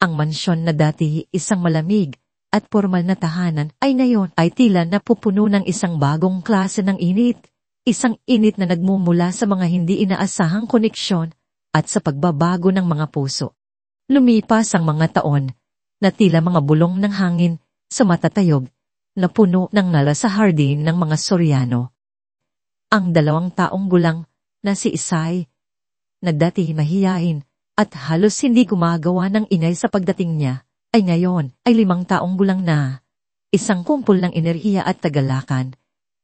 Ang mansyon na dati isang malamig at formal na tahanan ay ngayon ay tila napupuno ng isang bagong klase ng init. Isang init na nagmumula sa mga hindi inaasahang koneksyon at sa pagbabago ng mga puso. Lumipas ang mga taon na tila mga bulong ng hangin sa matatayog na puno ng nala sa hardin ng mga Soriano. Ang 2 taong gulang na si Isay, na dati mahiyain at halos hindi gumagawa ng ingay sa pagdating niya, ay ngayon ay 5 taong gulang na, isang kumpol ng enerhiya at tagalakan,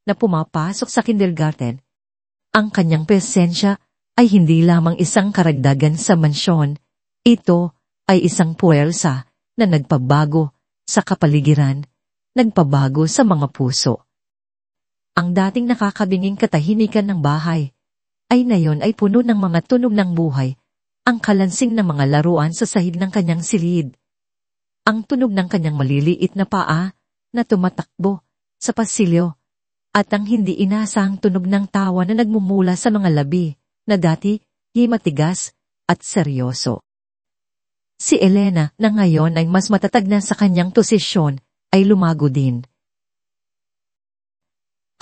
na pumapasok sa kindergarten. Ang kanyang presensya ay hindi lamang isang karagdagan sa mansyon, ito ay isang puwersa na nagpabago sa kapaligiran, nagpabago sa mga puso. Ang dating nakakabinging katahimikan ng bahay, ay ngayon ay puno ng mga tunog ng buhay, ang kalansing ng mga laruan sa sahig ng kanyang silid, ang tunog ng kanyang maliliit na paa na tumatakbo sa pasilyo, at ang hindi inasahang tunog ng tawa na nagmumula sa mga labi na dati matigas at seryoso. Si Elena na ngayon ay mas matatag na sa kanyang posisyon ay lumago din.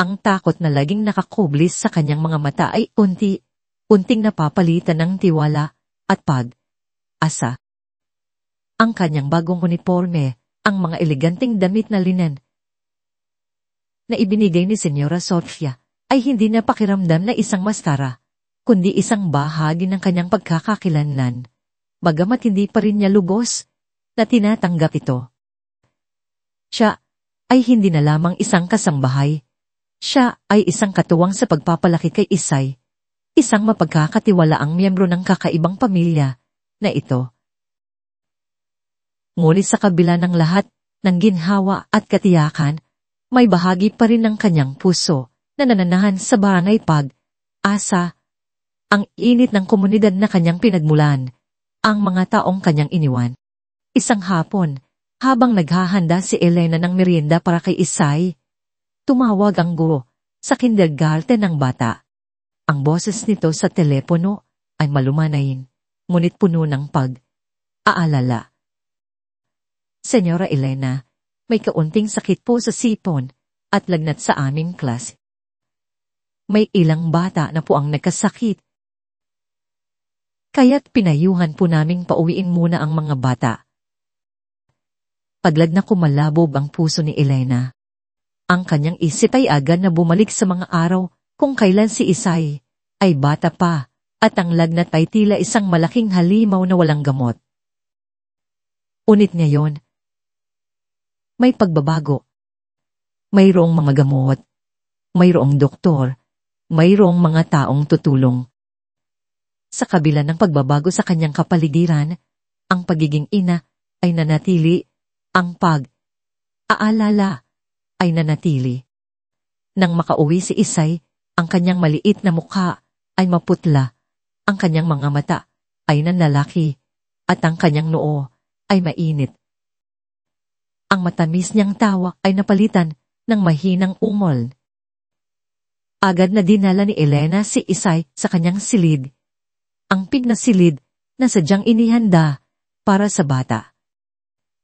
Ang takot na laging nakakublis sa kanyang mga mata ay unting napapalitan ng tiwala at pag-asa. Ang kanyang bagong uniforme, ang mga eleganteng damit na linen na ibinigay ni Senora Sofia ay hindi na pakiramdam na isang maskara, kundi isang bahagi ng kanyang pagkakakilanlan, bagamat hindi pa rin niya lubos na tinatanggap ito. Siya ay hindi na lamang isang kasambahay, siya ay isang katuwang sa pagpapalaki kay Isay, isang mapagkakatiwalaang miyembro ng kakaibang pamilya na ito. Ngunit sa kabila ng lahat ng ginhawa at katiyakan, may bahagi pa rin ng kanyang puso na nananahan sa barangay Pag-asa, ang init ng komunidad na kanyang pinagmulan, ang mga taong kanyang iniwan. Isang hapon, habang naghahanda si Elena ng merienda para kay Isay, tumawag ang guro sa kindergarten ng bata. Ang boses nito sa telepono ay malumanayin, ngunit puno ng pag-aalala. Senyora Elena, may kaunting sakit po sa sipon at lagnat sa aming klase. May ilang bata na po ang nagkasakit. Kaya't pinayuhan po naming pauwiin muna ang mga bata. Paglag na kumalabog ang puso ni Elena. Ang kanyang isip ay agad na bumalik sa mga araw kung kailan si Isay ay bata pa at ang lagnat ay tila isang malaking halimaw na walang gamot. Unit ngayon, may pagbabago. Mayroong mga gamot, mayroong doktor, mayroong mga taong tutulong. Sa kabila ng pagbabago sa kanyang kapaligiran, ang pagiging ina ay nanatili, ang pag-aalala ay nanatili. Nang makauwi si Isay, ang kanyang maliit na mukha ay maputla, ang kanyang mga mata ay nanlalaki, at ang kanyang noo ay mainit. Ang matamis niyang tawa ay napalitan ng mahinang ungol. Agad na dinala ni Elena si Isay sa kanyang silid. Ang pig na silid na sadyang inihanda para sa bata.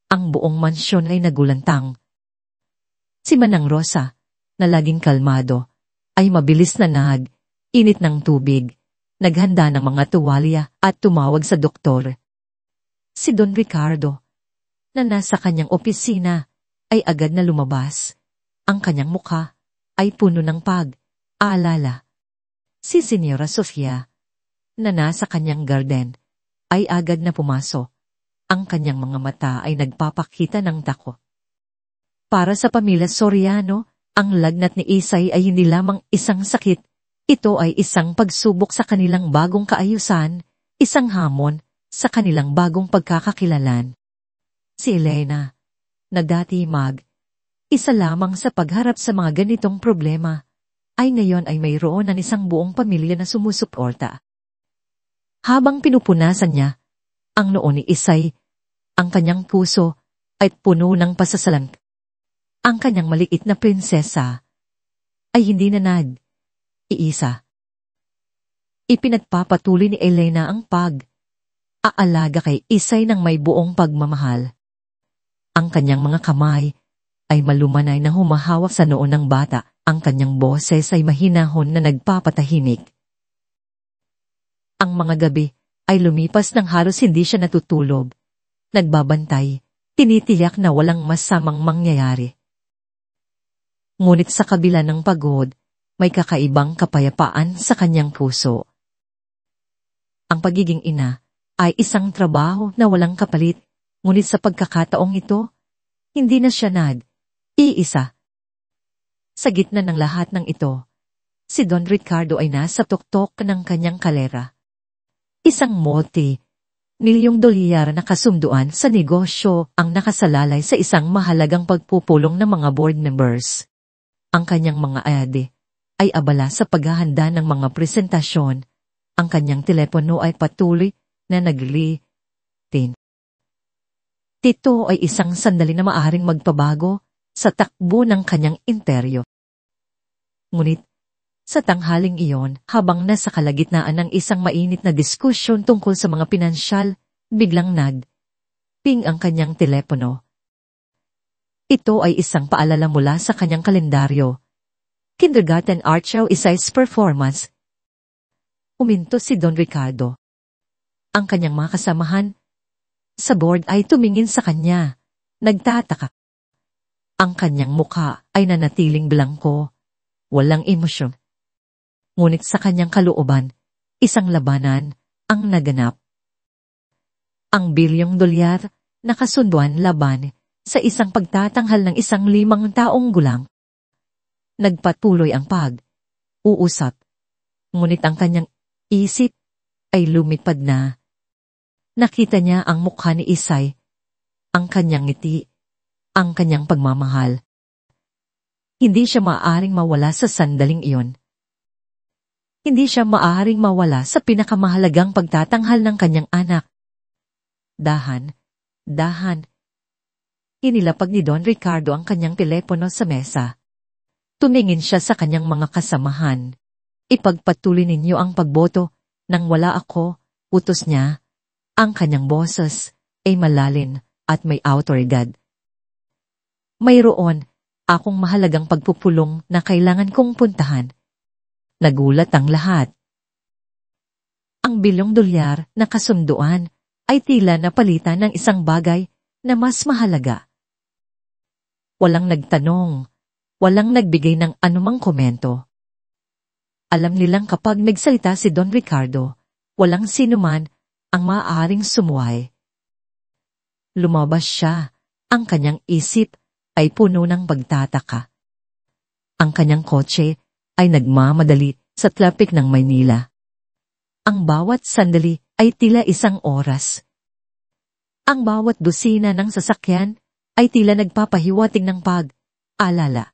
Ang buong mansyon ay nagulantang. Si Manang Rosa, na laging kalmado, ay mabilis na init ng tubig, naghanda ng mga tuwalya at tumawag sa doktor. Si Don Ricardo, na nasa kanyang opisina, ay agad na lumabas. Ang kanyang mukha ay puno ng pag-aalala. Si Senyora Sofia, na nasa kanyang garden, ay agad na pumasok. Ang kanyang mga mata ay nagpapakita ng takot. Para sa pamilya Soriano, ang lagnat ni Isay ay hindi lamang isang sakit, ito ay isang pagsubok sa kanilang bagong kaayusan, isang hamon sa kanilang bagong pagkakakilalan. Si Elena, na dati isa lamang sa pagharap sa mga ganitong problema, ay ngayon ay mayroon ng isang buong pamilya na sumusuporta. Habang pinupunasan niya ang noo ni Isay, ang kanyang puso ay puno ng pasasalan. Ang kanyang maliit na prinsesa ay hindi na iisa. Ipinagpapatuloy ni Elena ang pag-aalaga kay Isay ng may buong pagmamahal. Ang kanyang mga kamay ay malumanay na humahawak sa noo ng bata, ang kanyang boses ay mahinahon na nagpapatahimik. Ang mga gabi ay lumipas nang halos hindi siya natutulog. Nagbabantay, tinitiyak na walang masamang mangyayari. Ngunit sa kabila ng pagod, may kakaibang kapayapaan sa kanyang puso. Ang pagiging ina ay isang trabaho na walang kapalit, ngunit sa pagkakataong ito, hindi na siya iisa. Sa gitna ng lahat ng ito, si Don Ricardo ay nasa tuktok ng kanyang kalera. Isang multi-milyong dolyar na kasunduan sa negosyo ang nakasalalay sa isang mahalagang pagpupulong ng mga board members. Ang kanyang mga ade ay abala sa paghahanda ng mga presentasyon. Ang kanyang telepono ay patuloy na naglilitin. Ito ay isang sandali na maaaring magpabago sa takbo ng kanyang interyo. Ngunit, sa tanghaling iyon, habang nasa kalagitnaan ng isang mainit na diskusyon tungkol sa mga pinansyal, biglang ping ang kanyang telepono. Ito ay isang paalala mula sa kanyang kalendaryo. Kindergarten Art Show Isay's performance. Uminto si Don Ricardo. Ang kanyang mga kasamahan sa board ay tumingin sa kanya, nagtataka. Ang kanyang mukha ay nanatiling blangko, walang emosyon. Ngunit sa kanyang kalooban, isang labanan ang naganap. Ang bilyong dolyar na kasunduan laban sa isang pagtatanghal ng 5 taong gulang. Nagpatuloy ang pag-uusap, ngunit ang kanyang isip ay lumipad na. Nakita niya ang mukha ni Isay ang kanyang ngiti, ang kanyang pagmamahal. Hindi siya maaaring mawala sa sandaling iyon. Hindi siya maaaring mawala sa pinakamahalagang pagtatanghal ng kanyang anak. Dahan, inilapag ni Don Ricardo ang kanyang telepono sa mesa. Tumingin siya sa kanyang mga kasamahan. Ipagpatuloy ninyo ang pagboto nang wala ako, utos niya. Ang kanyang boses ay malalim at may autoridad. Mayroon akong mahalagang pagpupulong na kailangan kong puntahan. Nagulat ang lahat. Ang $1 na kasunduan ay tila napalitan ng isang bagay na mas mahalaga. Walang nagtanong, walang nagbigay ng anumang komento. Alam nilang kapag nagsalita si Don Ricardo, walang sinuman ang maaaring sumuway. Lumabas siya, ang kanyang isip ay puno ng pagtataka. Ang kanyang kotse ay nagmamadali sa traffic ng Maynila. Ang bawat sandali ay tila isang oras. Ang bawat dosina ng sasakyan ay tila nagpapahiwatig ng pag-alala.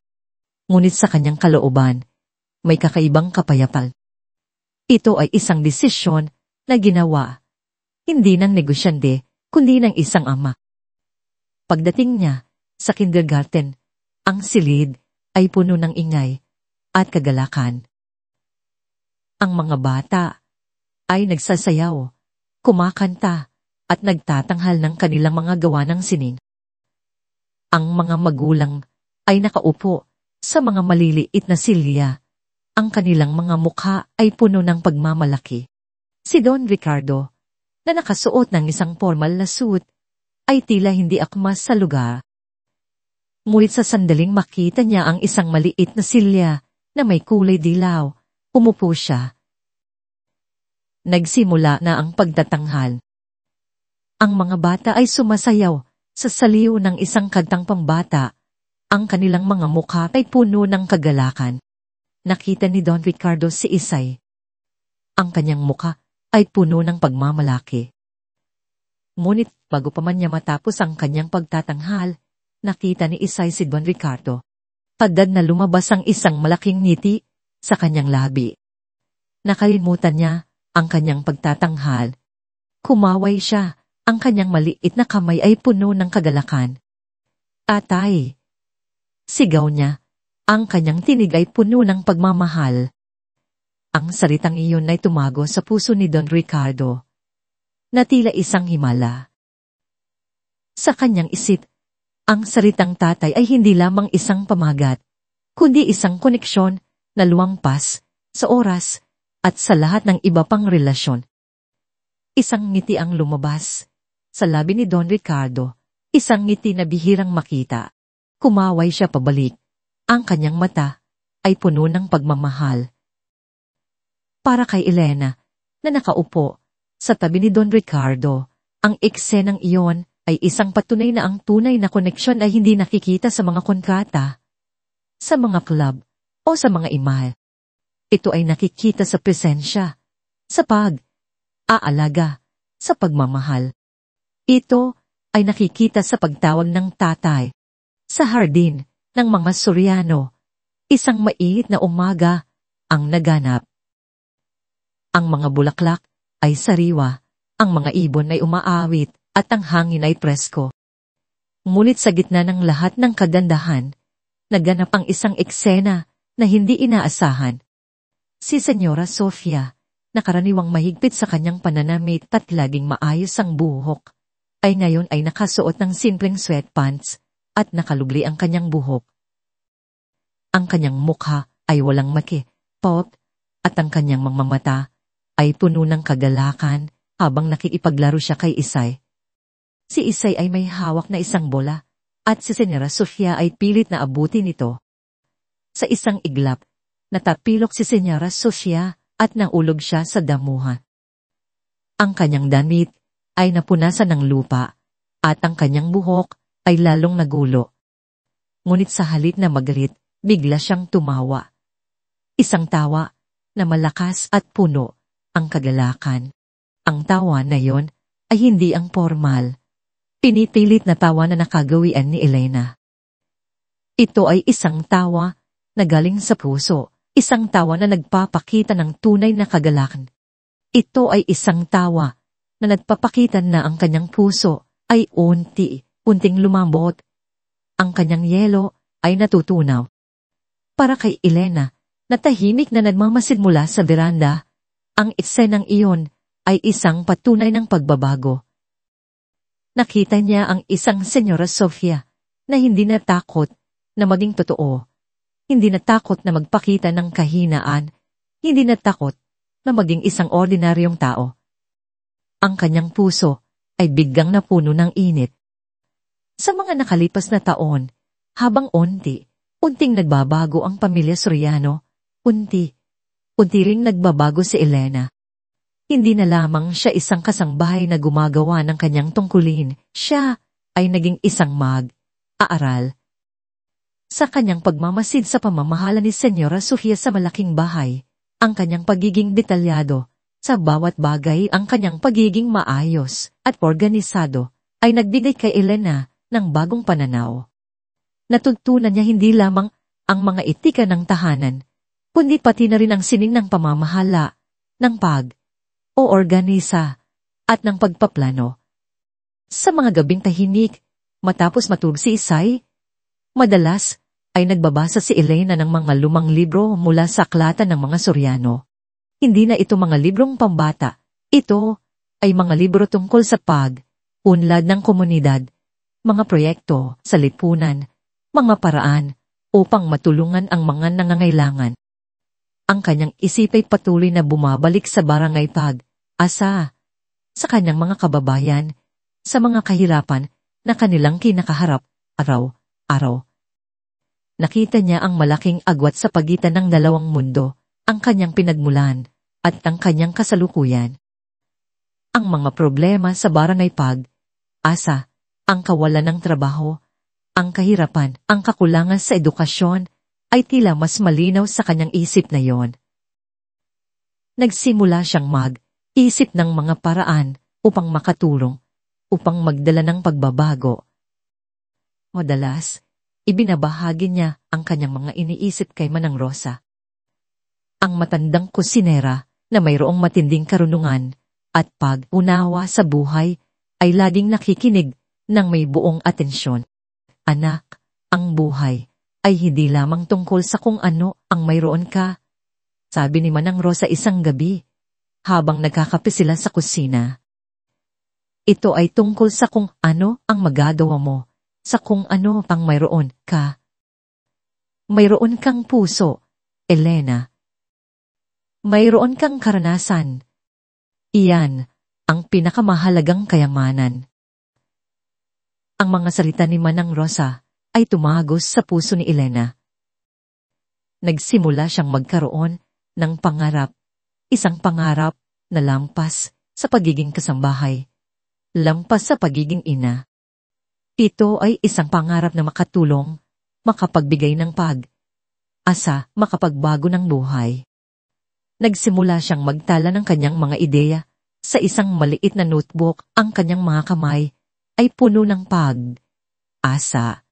Ngunit sa kanyang kalooban, may kakaibang kapayapaan. Ito ay isang desisyon na ginawa, hindi ng negosyante, kundi ng isang ama. Pagdating niya sa kindergarten, ang silid ay puno ng ingay at kagalakan. Ang mga bata ay nagsasayaw, kumakanta at nagtatanghal ng kanilang mga gawa ng sining. Ang mga magulang ay nakaupo sa mga maliliit na silya. Ang kanilang mga mukha ay puno ng pagmamalaki. Si Don Ricardo, na nakasuot ng isang formal na suit, ay tila hindi akma sa lugar. Ngunit sa sandaling makita niya ang isang maliit na silya na may kulay dilaw, umupo siya. Nagsimula na ang pagtatanghal. Ang mga bata ay sumasayaw sa saliw ng isang kantang pambata. Ang kanilang mga mukha ay puno ng kagalakan. Nakita ni Don Ricardo si Isay. Ang kanyang mukha ay puno ng pagmamalaki. Ngunit bago pa man niya matapos ang kanyang pagtatanghal, nakita ni Isay si Don Ricardo. Padad na lumabas ang isang malaking ngiti sa kanyang labi. Nakalimutan niya ang kanyang pagtatanghal. Kumaway siya, ang kanyang maliit na kamay ay puno ng kagalakan. Tatay! Sigaw niya, ang kanyang tinig ay puno ng pagmamahal. Ang salitang iyon ay tumago sa puso ni Don Ricardo, na tila isang himala. Sa kanyang isip, ang salitang tatay ay hindi lamang isang pamagat, kundi isang koneksyon na luwangpas sa oras at sa lahat ng iba pang relasyon. Isang ngiti ang lumabas sa labi ni Don Ricardo, isang ngiti na bihirang makita. Kumaway siya pabalik. Ang kanyang mata ay puno ng pagmamahal. Para kay Elena, na nakaupo sa tabi ni Don Ricardo, ang eksenang iyon ay isang patunay na ang tunay na koneksyon ay hindi nakikita sa mga kontrata, sa mga club, o sa mga email. Ito ay nakikita sa presensya, sa pag-aalaga, sa pagmamahal. Ito ay nakikita sa pagtawag ng tatay, sa hardin ng mga Soriano. Isang mainit na umaga ang naganap. Ang mga bulaklak ay sariwa, ang mga ibon ay umaawit, at ang hangin ay presko. Ngunit sa gitna ng lahat ng kagandahan, naganap ang isang eksena na hindi inaasahan. Si Senyora Sofia, na karaniwang mahigpit sa kanyang pananamit at laging maayos ang buhok, ay ngayon ay nakasuot ng simpleng sweatpants at nakalubli ang kanyang buhok. Ang kanyang mukha ay walang pop, at ang kanyang mga mata ay puno ng kagalakan habang nakikipaglaro siya kay Isay. Si Isay ay may hawak na isang bola, at si Senyora Sofia ay pilit na abutin ito. Sa isang iglap, natapilok si Senyora Sofia at naulog siya sa damuhan. Ang kanyang damit ay napunasan ng lupa, at ang kanyang buhok ay lalong nagulo. Ngunit sa halip na magalit, bigla siyang tumawa. Isang tawa na malakas at puno ang kagalakan. Ang tawa na yon ay hindi ang formal. Pinipilit na tawa na nakagawian ni Elena. Ito ay isang tawa na galing sa puso, isang tawa na nagpapakita ng tunay na kagalakan. Ito ay isang tawa na nagpapakita na ang kanyang puso ay unti-unting lumambot. Ang kanyang yelo ay natutunaw. Para kay Elena, na tahimik na nagmamasid mula sa beranda, ang eksenang iyon ay isang patunay ng pagbabago. Nakita niya ang isang Senyora Sofia na hindi natakot na maging totoo, hindi natakot na magpakita ng kahinaan, hindi natakot na maging isang ordinaryong tao. Ang kanyang puso ay biglang napuno ng init. Sa mga nakalipas na taon, habang unti-unting nagbabago ang pamilya Soriano, unti ring nagbabago si Elena. Hindi na lamang siya isang kasangbahay na gumagawa ng kanyang tungkulin, siya ay naging isang mag-aaral. Sa kanyang pagmamasid sa pamamahala ni Senyora Sofia sa malaking bahay, ang kanyang pagiging detalyado, sa bawat bagay ang kanyang pagiging maayos at organisado, ay nagbigay kay Elena ng bagong pananaw. Natutunan niya hindi lamang ang mga etika ng tahanan, kundi pati na rin ang sining ng pamamahala, ng o organisa, at ng pagpaplano. Sa mga gabing tahimik, matapos matulog si Isay, madalas ay nagbabasa si Elena ng mga lumang libro mula sa aklatan ng mga Soriano. Hindi na ito mga librong pambata, ito ay mga libro tungkol sa pag-unlad ng komunidad, mga proyekto sa lipunan, mga paraan upang matulungan ang mga nangangailangan. Ang kanyang isip ay patuloy na bumabalik sa barangay pag-asa, sa kanyang mga kababayan, sa mga kahirapan na kanilang kinakaharap araw-araw. Nakita niya ang malaking agwat sa pagitan ng dalawang mundo, ang kanyang pinagmulan at ang kanyang kasalukuyan. Ang mga problema sa barangay pag-asa, ang kawalan ng trabaho, ang kahirapan, ang kakulangan sa edukasyon, ay tila mas malinaw sa kanyang isip na yon. Nagsimula siyang mag-isip ng mga paraan upang makatulong, upang magdala ng pagbabago. Madalas, ibinabahagi niya ang kanyang mga iniisip kay Manang Rosa. Ang matandang kusinera na mayroong matinding karunungan at pag-unawa sa buhay ay laging nakikinig ng may buong atensyon. Anak, ang buhay ay hindi lamang tungkol sa kung ano ang mayroon ka, sabi ni Manang Rosa isang gabi, habang nagkakape sila sa kusina. Ito ay tungkol sa kung ano ang magagawa mo, sa kung ano pang mayroon ka. Mayroon kang puso, Elena. Mayroon kang karanasan. Iyan ang pinakamahalagang kayamanan. Ang mga salita ni Manang Rosa ay tumagos sa puso ni Elena. Nagsimula siyang magkaroon ng pangarap, isang pangarap na lampas sa pagiging kasambahay, lampas sa pagiging ina. Ito ay isang pangarap na makatulong, makapagbigay ng pag-asa, makapagbago ng buhay. Nagsimula siyang magtala ng kanyang mga ideya sa isang maliit na notebook. Ang kanyang mga kamay ay puno ng pag-asa.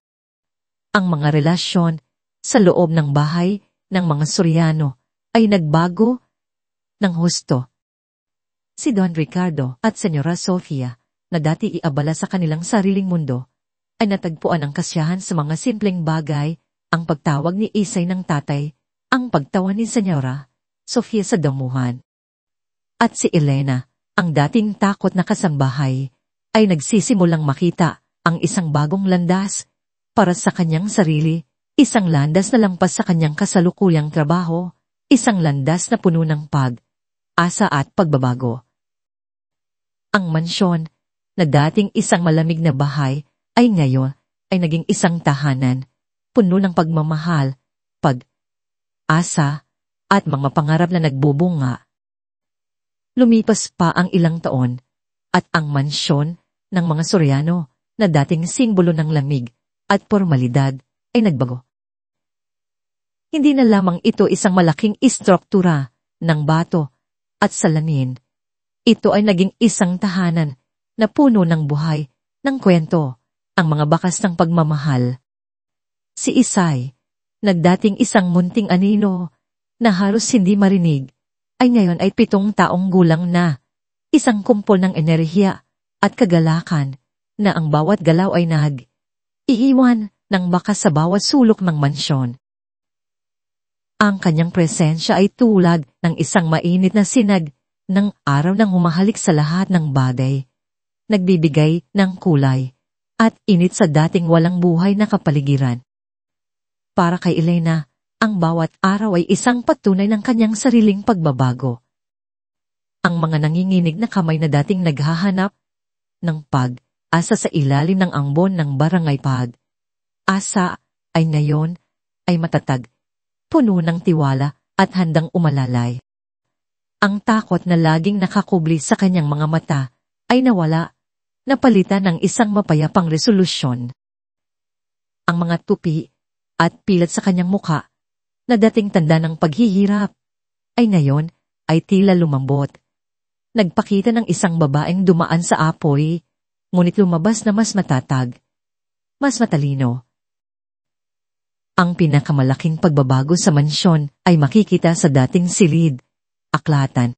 Ang mga relasyon sa loob ng bahay ng mga Soriano ay nagbago ng husto. Si Don Ricardo at Senyora Sofia, na dati iabala sa kanilang sariling mundo, ay natagpuan ang kasiyahan sa mga simpleng bagay, ang pagtawag ni Isay ng tatay, ang pagtawa ni Senyora Sofia sa damuhan. At si Elena, ang dating takot na kasambahay, ay nagsisimulang makita ang isang bagong landas para sa kanyang sarili, isang landas na lampas sa kanyang kasalukuyang trabaho, isang landas na puno ng pag-asa at pagbabago. Ang mansyon, na dating isang malamig na bahay, ay ngayon ay naging isang tahanan, puno ng pagmamahal, pag-asa, at mga pangarap na nagbubunga. Lumipas pa ang ilang taon, at ang mansyon ng mga Soriano, na dating simbolo ng lamig at formalidad, ay nagbago. Hindi na lamang ito isang malaking istruktura ng bato at salamin. Ito ay naging isang tahanan na puno ng buhay, ng kwento, ang mga bakas ng pagmamahal. Si Isay, nagdating isang munting anino na halos hindi marinig, ay ngayon ay 7 taong gulang na, isang kumpol ng enerhiya at kagalakan na ang bawat galaw ay iiwan ng bakas sa bawat sulok ng mansyon. Ang kanyang presensya ay tulad ng isang mainit na sinag ng araw nang humahalik sa lahat ng bagay, nagbibigay ng kulay at init sa dating walang buhay na kapaligiran. Para kay Elena, ang bawat araw ay isang patunay ng kanyang sariling pagbabago. Ang mga nanginginig na kamay na dating naghahanap ng pag-asa sa ilalim ng ambon ng barangay pag-asa ay ngayon ay matatag, puno ng tiwala at handang umalalay. Ang takot na laging nakakubli sa kanyang mga mata ay nawala, napalitan ng isang mapayapang resolusyon. Ang mga tupi at pilat sa kanyang muka, na dating tanda ng paghihirap, ay ngayon ay tila lumambot. Nagpakita ng isang babaeng dumaan sa apoy, ngunit lumabas na mas matatag, mas matalino. Ang pinakamalaking pagbabago sa mansyon ay makikita sa dating silid, aklatan.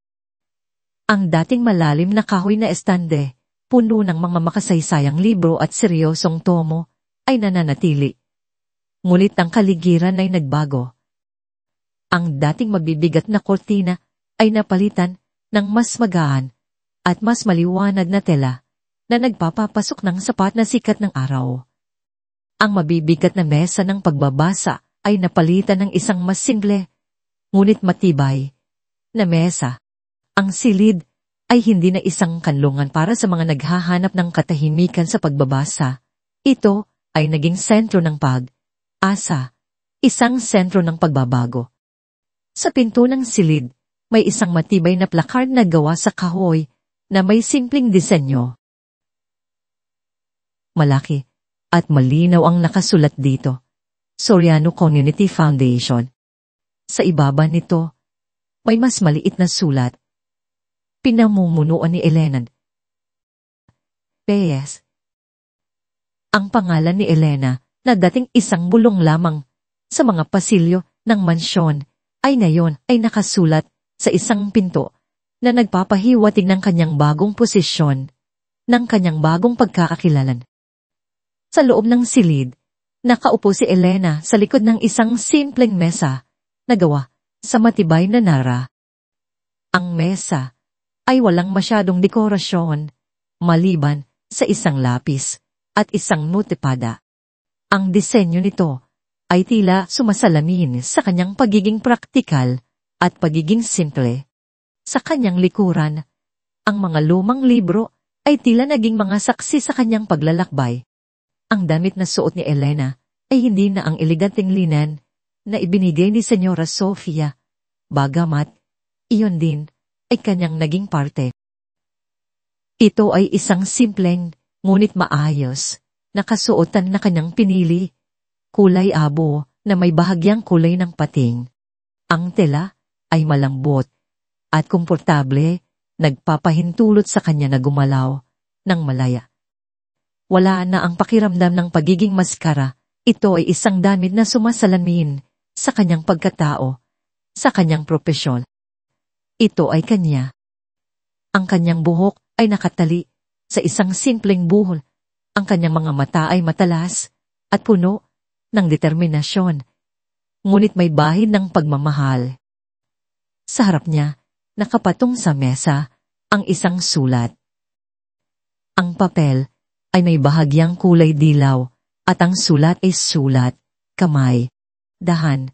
Ang dating malalim na kahoy na estande, puno ng mga makasaysayang libro at seryosong tomo, ay nananatili. Ngunit ang kaligiran ay nagbago. Ang dating mabibigat na kortina ay napalitan ng mas magaan at mas maliwanag na tela na nagpapapasok ng sapat na sikat ng araw. Ang mabibigat na mesa ng pagbabasa ay napalitan ng isang mas simple, ngunit matibay, na mesa. Ang silid ay hindi na isang kanlungan para sa mga naghahanap ng katahimikan sa pagbabasa. Ito ay naging sentro ng pag-asa, isang sentro ng pagbabago. Sa pinto ng silid, may isang matibay na placard na gawa sa kahoy na may simpleng disenyo. Malaki at malinaw ang nakasulat dito, Soriano Community Foundation. Sa ibaba nito, may mas maliit na sulat, pinamumunuan ni Elena. P.S. Ang pangalan ni Elena, na dating isang bulong lamang sa mga pasilyo ng mansyon, ay ngayon ay nakasulat sa isang pinto na nagpapahiwatig ng kanyang bagong posisyon, ng kanyang bagong pagkakakilalan. Sa loob ng silid, nakaupo si Elena sa likod ng isang simpleng mesa na gawa sa matibay na nara. Ang mesa ay walang masyadong dekorasyon, maliban sa isang lapis at isang notepada. Ang disenyo nito ay tila sumasalamin sa kanyang pagiging praktikal at pagiging simple. Sa kanyang likuran, ang mga lumang libro ay tila naging mga saksi sa kanyang paglalakbay. Ang damit na suot ni Elena ay hindi na ang eleganteng linen na ibinigay ni Senyora Sofia, bagamat iyon din ay kanyang naging parte. Ito ay isang simpleng, ngunit maayos, na kasuotan na kanyang pinili, kulay abo na may bahagyang kulay ng pating. Ang tela ay malambot at komportable, nagpapahintulot sa kanya na gumalaw ng malaya. Wala na ang pakiramdam ng pagiging maskara, ito ay isang damit na sumasalamin sa kanyang pagkatao, sa kanyang propesyon. Ito ay kanya. Ang kanyang buhok ay nakatali sa isang simpleng buhol. Ang kanyang mga mata ay matalas at puno ng determinasyon, ngunit may bahid ng pagmamahal. Sa harap niya, nakapatong sa mesa, ang isang sulat. Ang papel ay may bahagyang kulay dilaw at ang sulat ay sulat, kamay. Dahan,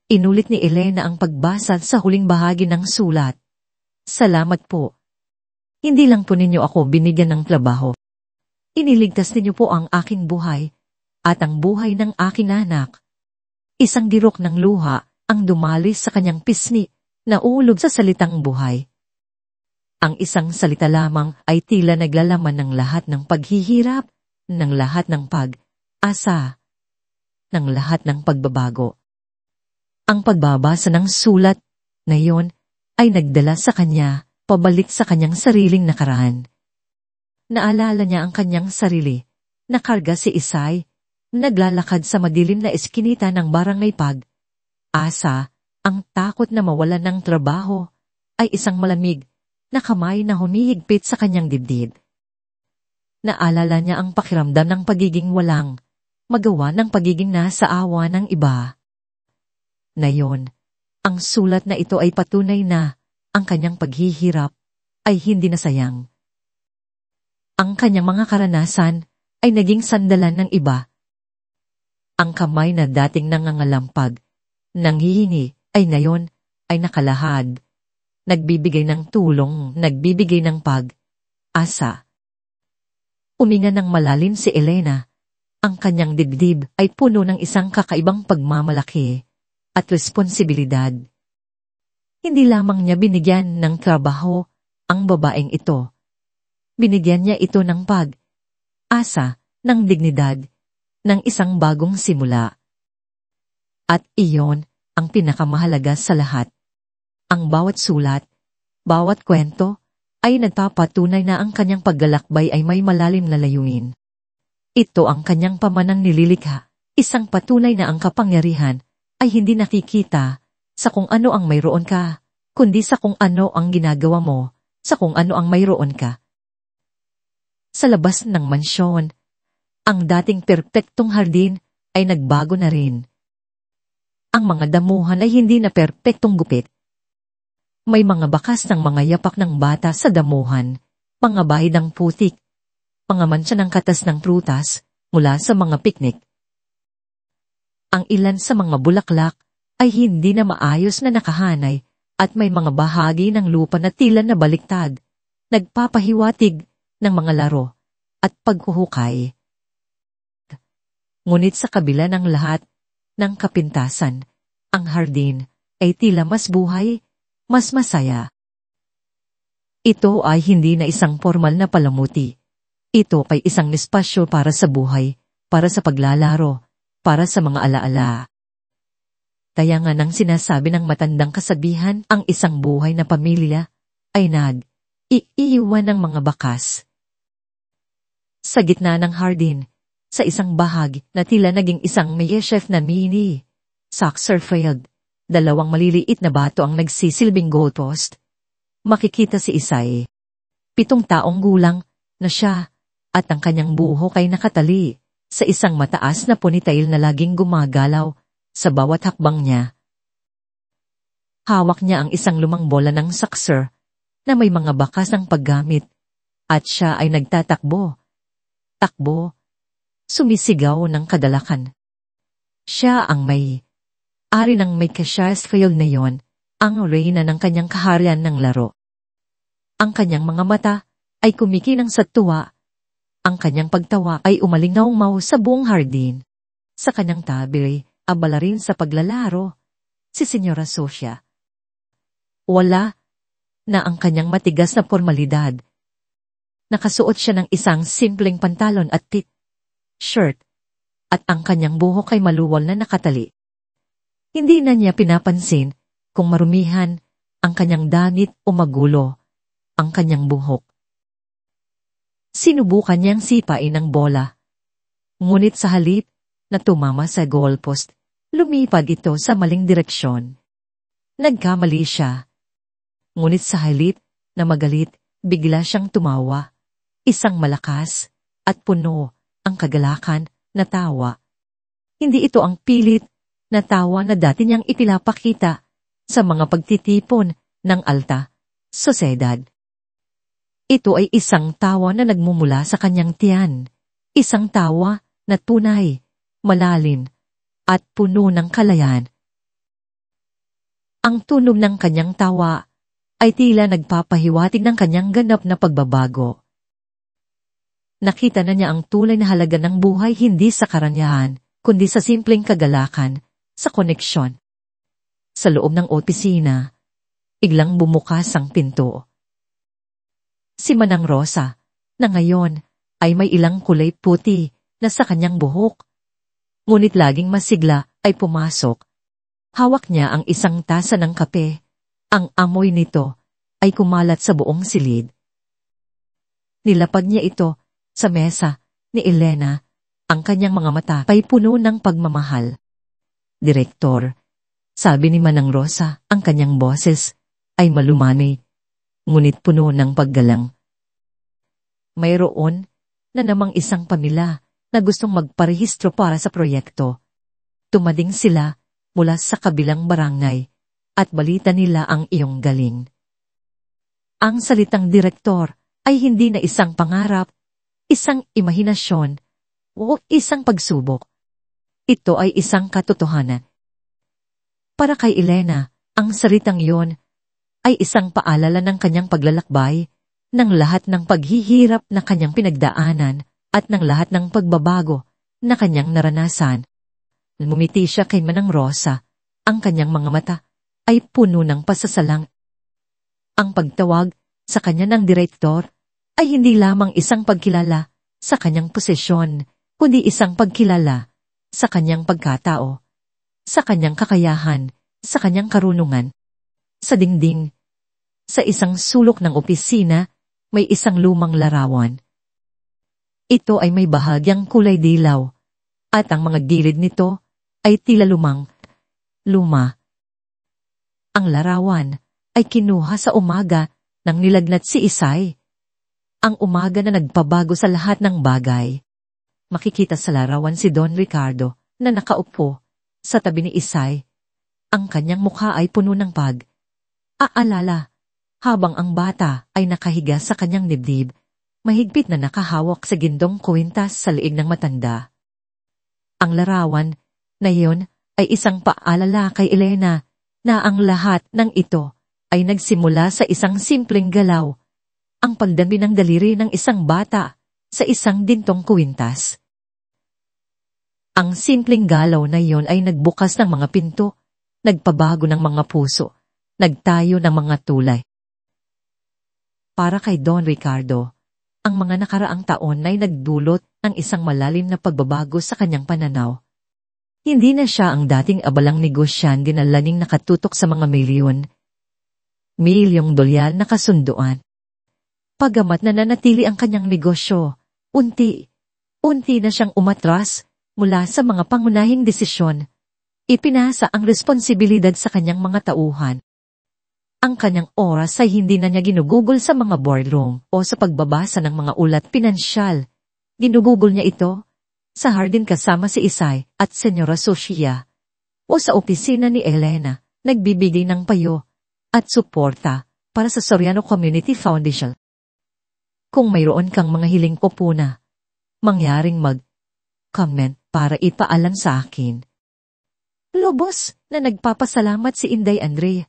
inulit ni Elena ang pagbasa sa huling bahagi ng sulat. Salamat po. Hindi lang po ninyo ako binigyan ng trabaho. Iniligtas ninyo po ang aking buhay at ang buhay ng aking anak. Isang dirok ng luha ang dumalis sa kanyang pisngi na ulog sa salitang buhay. Ang isang salita lamang ay tila naglalaman ng lahat ng paghihirap, ng lahat ng pag-asa, ng lahat ng pagbabago. Ang pagbabasa ng sulat na iyon ay nagdala sa kanya pabalik sa kanyang sariling nakaraan. Naalala niya ang kanyang sarili. Nakarga si Isay. Naglalakad sa madilim na eskinita ng Barangay Pag-asa. Ang takot na mawalan ng trabaho ay isang malamig na kamay na humihigpit sa kanyang dibdib. Naalala niya ang pakiramdam ng pagiging walang magawa ng pagiging nasa awa ng iba. Ngayon, ang sulat na ito ay patunay na ang kanyang paghihirap ay hindi na sayang. Ang kanyang mga karanasan ay naging sandalan ng iba. Ang kamay na dating nangangalampag, nanghihingi, ay ngayon ay nakalahad. Nagbibigay ng tulong, nagbibigay ng pag-asa. Uminga ng malalim si Elena. Ang kanyang dibdib ay puno ng isang kakaibang pagmamalaki at responsibilidad. Hindi lamang niya binigyan ng trabaho ang babaeng ito. Binigyan niya ito ng pag-asa, ng dignidad, ng isang bagong simula. At iyon ang pinakamahalaga sa lahat. Ang bawat sulat, bawat kwento, ay nagpapatunay na ang kanyang paglalakbay ay may malalim na layunin. Ito ang kanyang pamanang nililikha, isang patunay na ang kapangyarihan ay hindi nakikita sa kung ano ang mayroon ka, kundi sa kung ano ang ginagawa mo, sa kung ano ang mayroon ka. Sa labas ng mansyon, ang dating perpektong hardin ay nagbago na rin. Ang mga damuhan ay hindi na perpektong gupit. May mga bakas ng mga yapak ng bata sa damuhan, mga bahid ng putik, mga mancha ng katas ng prutas mula sa mga piknik. Ang ilan sa mga bulaklak ay hindi na maayos na nakahanay at may mga bahagi ng lupa na tila na baliktad, nagpapahiwatig ng mga laro at paghuhukay. Ngunit sa kabila ng lahat ng kapintasan, ang hardin ay tila mas buhay, mas masaya. Ito ay hindi na isang formal na palamuti. Ito ay isang espasyo para sa buhay, para sa paglalaro, para sa mga alaala. Kaya nga nang sinasabi ng matandang kasabihan, ang isang buhay na pamilya ay nag-iiwan ng mga bakas. Sa gitna ng hardin, sa isang bahagi na tila naging isang makeshift na mini soccer field, dalawang maliliit na bato ang nagsisilbing goalpost. Makikita si Isay. 7 taong gulang na siya at ang kanyang buhok ay nakatali sa isang mataas na ponytail na laging gumagalaw sa bawat hakbang niya. Hawak niya ang isang lumang bola ng soccer na may mga bakas ng paggamit at siya ay nagtatakbo. Takbo. Sumisigaw ng kadalakan. Siya ang ari ng may Caxias field na yon, ang reyna ng kanyang kaharian ng laro. Ang kanyang mga mata ay kumikinang sa tuwa. Ang kanyang pagtawa ay umalingaw-maw sa buong hardin. Sa kanyang tabi, abala rin sa paglalaro, si Senyora Socia. Wala na ang kanyang matigas na formalidad. Nakasuot siya ng isang simpleng pantalon at shirt, at ang kanyang buhok ay maluwal na nakatali. Hindi na niya pinapansin kung marumihan ang kanyang damit o magulo ang kanyang buhok. Sinubukan niyang sipain ang bola. Ngunit sa halip na tumama sa goalpost, lumipad ito sa maling direksyon. Nagkamali siya. Ngunit sa halip na magalit, bigla siyang tumawa. Isang malakas at puno ang kagalakan na tawa. Hindi ito ang pilit na tawa na dati niyang ipinapakita sa mga pagtitipon ng alta sosyedad. Ito ay isang tawa na nagmumula sa kanyang tiyan. Isang tawa na tunay, malalim, at puno ng kalayan. Ang tunog ng kanyang tawa ay tila nagpapahiwatig ng kanyang ganap na pagbabago. Nakita na niya ang tunay na halaga ng buhay hindi sa karanyahan, kundi sa simpleng kagalakan, sa koneksyon. Sa loob ng opisina, biglang bumukas ang pinto. Si Manang Rosa, na ngayon ay may ilang kulay puti na sa kanyang buhok. Ngunit laging masigla ay pumasok. Hawak niya ang isang tasa ng kape. Ang amoy nito ay kumalat sa buong silid. Nilapag niya ito sa mesa ni Elena. Ang kanyang mga mata ay puno ng pagmamahal. Direktor, sabi ni Manang Rosa, ang kanyang boses ay malumanay, ngunit puno ng paggalang. Mayroon na namang isang pamilya na gustong magparehistro para sa proyekto. Tumading sila mula sa kabilang barangay at balita nila ang iyong galing. Ang salitang direktor ay hindi na isang pangarap, isang imahinasyon, o isang pagsubok. Ito ay isang katotohanan. Para kay Elena, ang salitang iyon ay isang paalala ng kanyang paglalakbay, ng lahat ng paghihirap na kanyang pinagdaanan at ng lahat ng pagbabago na kanyang naranasan. Ngumiti siya kay Manang Rosa, ang kanyang mga mata ay puno ng pasasalang. Ang pagtawag sa kanya ng direktor ay hindi lamang isang pagkilala sa kanyang posisyon, kundi isang pagkilala sa kanyang pagkatao, sa kanyang kakayahan, sa kanyang karunungan. Sa dingding, sa isang sulok ng opisina, may isang lumang larawan. Ito ay may bahagyang kulay dilaw, at ang mga gilid nito ay tila luma. Ang larawan ay kinuha sa umaga nang nilagnat si Isay. Ang umaga na nagpabago sa lahat ng bagay. Makikita sa larawan si Don Ricardo na nakaupo sa tabi ni Isay. Ang kanyang mukha ay puno ng pag-aalala, habang ang bata ay nakahiga sa kanyang dibdib, mahigpit na nakahawak sa gindong kwintas sa liig ng matanda. Ang larawan na iyon ay isang paalala kay Elena na ang lahat ng ito ay nagsimula sa isang simpleng galaw, ang pagdampi ng daliri ng isang bata sa isang dintong kwintas. Ang simpleng galaw na iyon ay nagbukas ng mga pinto, nagpabago ng mga puso, nagtayo ng mga tulay. Para kay Don Ricardo, ang mga nakaraang taon ay nagdulot ng isang malalim na pagbabago sa kanyang pananaw. Hindi na siya ang dating abalang negosyante na laging nakatutok sa mga milyong dolyar na kasunduan. Pagamat na nanatili ang kanyang negosyo, unti na siyang umatras mula sa mga pangunahing desisyon. Ipinasa ang responsibilidad sa kanyang mga tauhan. Ang kanyang oras ay hindi na niya ginugugol sa mga boardroom o sa pagbabasa ng mga ulat pinansyal. Ginugugol niya ito sa hardin kasama si Isay at Senyora Sofia o sa opisina ni Elena, nagbibigay ng payo at suporta para sa Soriano Community Foundation. Kung mayroon kang mga hiling pupuna, mangyaring mag-comment para ipaalam sa akin. Lubos na nagpapasalamat si Inday Andrea.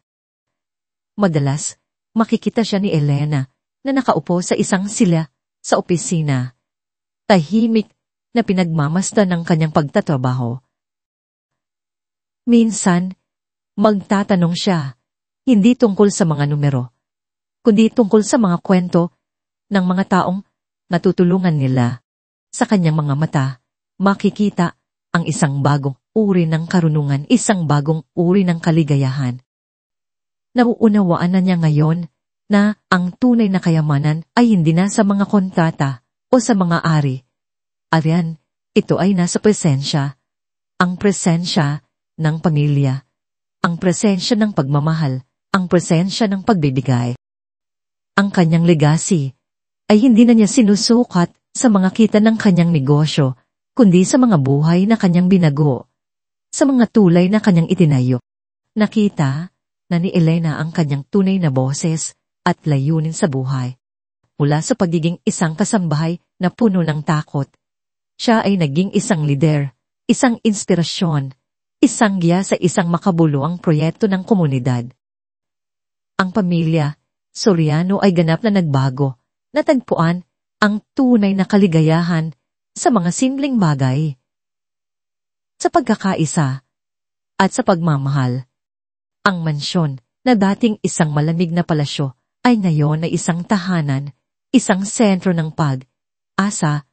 Madalas, makikita siya ni Elena na nakaupo sa isang sila sa opisina. Tahimik na pinagmamasdan ng kanyang pagtatrabaho. Minsan, magtatanong siya, hindi tungkol sa mga numero, kundi tungkol sa mga kwento ng mga taong natutulungan nila. Sa kanyang mga mata, makikita ang isang bagong uri ng karunungan, isang bagong uri ng kaligayahan. Nauunawaan na niya ngayon na ang tunay na kayamanan ay hindi na sa mga kontrata o sa mga ari. Ariyan, ito ay nasa presensya. Ang presensya ng pamilya, ang presensya ng pagmamahal, ang presensya ng pagbibigay. Ang kanyang legacy ay hindi na niya sinusukat sa mga kita ng kanyang negosyo, kundi sa mga buhay na kanyang binago, sa mga tulay na kanyang itinayo. Nakita na ni Elena ang kanyang tunay na boses at layunin sa buhay. Mula sa pagiging isang kasambahay na puno ng takot, siya ay naging isang lider, isang inspirasyon, isang giya sa isang makabuluang proyekto ng komunidad. Ang pamilya Soriano ay ganap na nagbago, natagpuan ang tunay na kaligayahan sa mga simpleng bagay. Sa pagkakaisa at sa pagmamahal. Ang mansyon na dating isang malamig na palasyo ay ngayon ay isang tahanan, isang sentro ng pag-asa,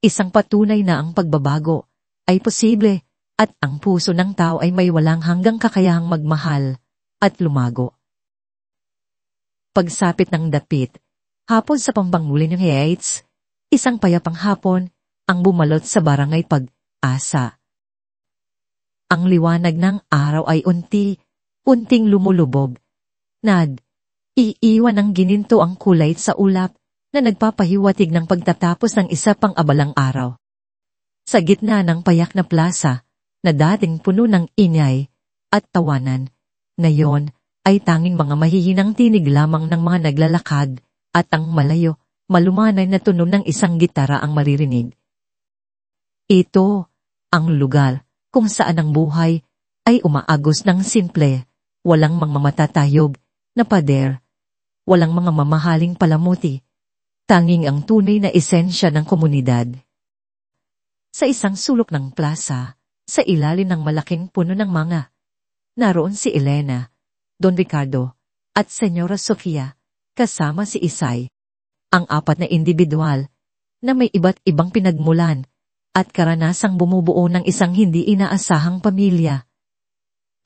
isang patunay na ang pagbabago ay posible at ang puso ng tao ay may walang hanggang kakayahang magmahal at lumago. Pagsapit ng dapit, Hapon sa pambanguli ng Heights, isang payapang hapon ang bumalot sa barangay Pag-asa. Ang liwanag ng araw ay unting lumulubog. Iiwan ng gininto ang kulay sa ulap na nagpapahiwatig ng pagtatapos ng isa pang abalang araw. Sa gitna ng payak na plaza, na dating puno ng ingay at tawanan, ngayon ay tanging mga mahihinang tinig lamang ng mga naglalakad at ang malayo, malumanay na tunog ng isang gitara ang maririnig. Ito ang lugar kung saan ang buhay ay umaagos ng simple, walang mga matatayog na pader, walang mga mamahaling palamuti, tanging ang tunay na esensya ng komunidad. Sa isang sulok ng plaza, sa ilalim ng malaking puno ng manga, naroon si Elena, Don Ricardo, at Senyora Sofia, kasama si Isay. Ang apat na individual na may iba't ibang pinagmulan at karanasang bumubuo ng isang hindi inaasahang pamilya,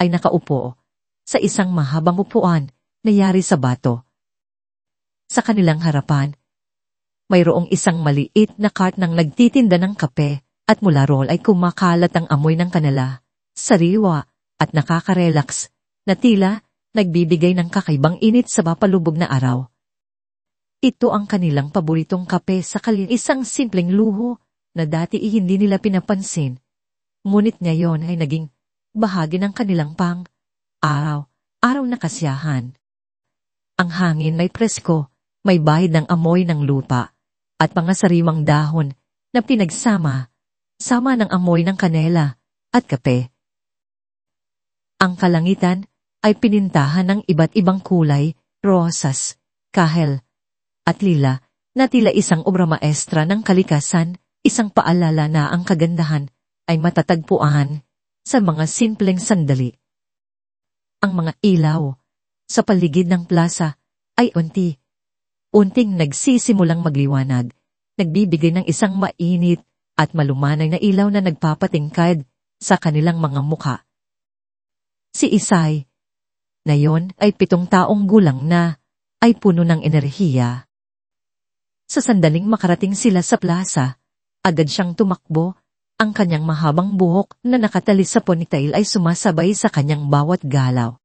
ay nakaupo sa isang mahabang upuan na yari sa bato. Sa kanilang harapan, mayroong isang maliit na cart ng nagtitinda ng kape at mula roon ay kumakalat ang amoy ng kanala, sariwa at nakaka-relax na tila nagbibigay ng kakaibang init sa mapalubog na araw. Ito ang kanilang paboritong kape sa isang simpleng luho na dati hindi nila pinapansin, ngunit ngayon ay naging bahagi ng kanilang araw na kasiyahan. Ang hangin may presko, may bahid ng amoy ng lupa, at mga sariwang dahon na pinagsama ng amoy ng kanela at kape. Ang kalangitan ay pinintahan ng iba't ibang kulay, rosas, kahel, at lila, na tila isang obra maestra ng kalikasan, isang paalala na ang kagandahan ay matatagpuan sa mga simpleng sandali. Ang mga ilaw sa paligid ng plaza ay unting nagsisimulang magliwanag, nagbibigay ng isang mainit at malumanay na ilaw na nagpapatingkad sa kanilang mga mukha. Si Isay, na yon ay 7 taong gulang na, ay puno ng enerhiya. Sa sandaling makarating sila sa plaza, agad siyang tumakbo, ang kanyang mahabang buhok na nakatalis sa ponytail ay sumasabay sa kanyang bawat galaw.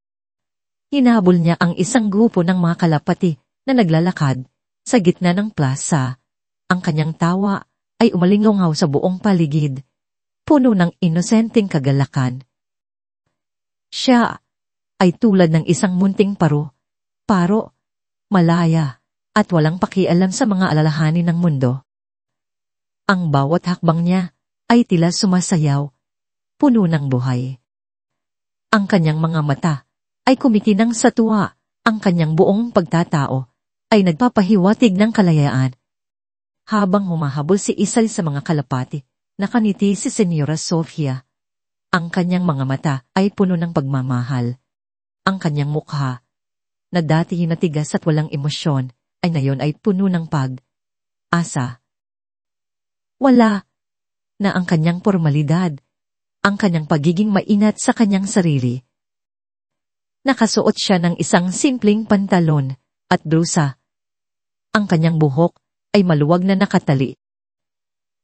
Hinabol niya ang isang grupo ng mga kalapati na naglalakad sa gitna ng plaza. Ang kanyang tawa ay umalingaw sa buong paligid, puno ng inosenteng kagalakan. Siya ay tulad ng isang munting paro, malaya, at walang pakialam sa mga alalahanin ng mundo. Ang bawat hakbang niya ay tila sumasayaw, puno ng buhay. Ang kanyang mga mata ay kumikinang sa tuwa, ang kanyang buong pagtatao ay nagpapahiwatig ng kalayaan. Habang humahabol si Isay sa mga kalapati, nakaniti si Senyora Sofia. Ang kanyang mga mata ay puno ng pagmamahal. Ang kanyang mukha, na dati natigas at walang emosyon, ay ngayon ay puno ng pag-asa. Wala na ang kanyang formalidad, ang kanyang pagiging mainat sa kanyang sarili. Nakasuot siya ng isang simpleng pantalon at blusa. Ang kanyang buhok ay maluwag na nakatali.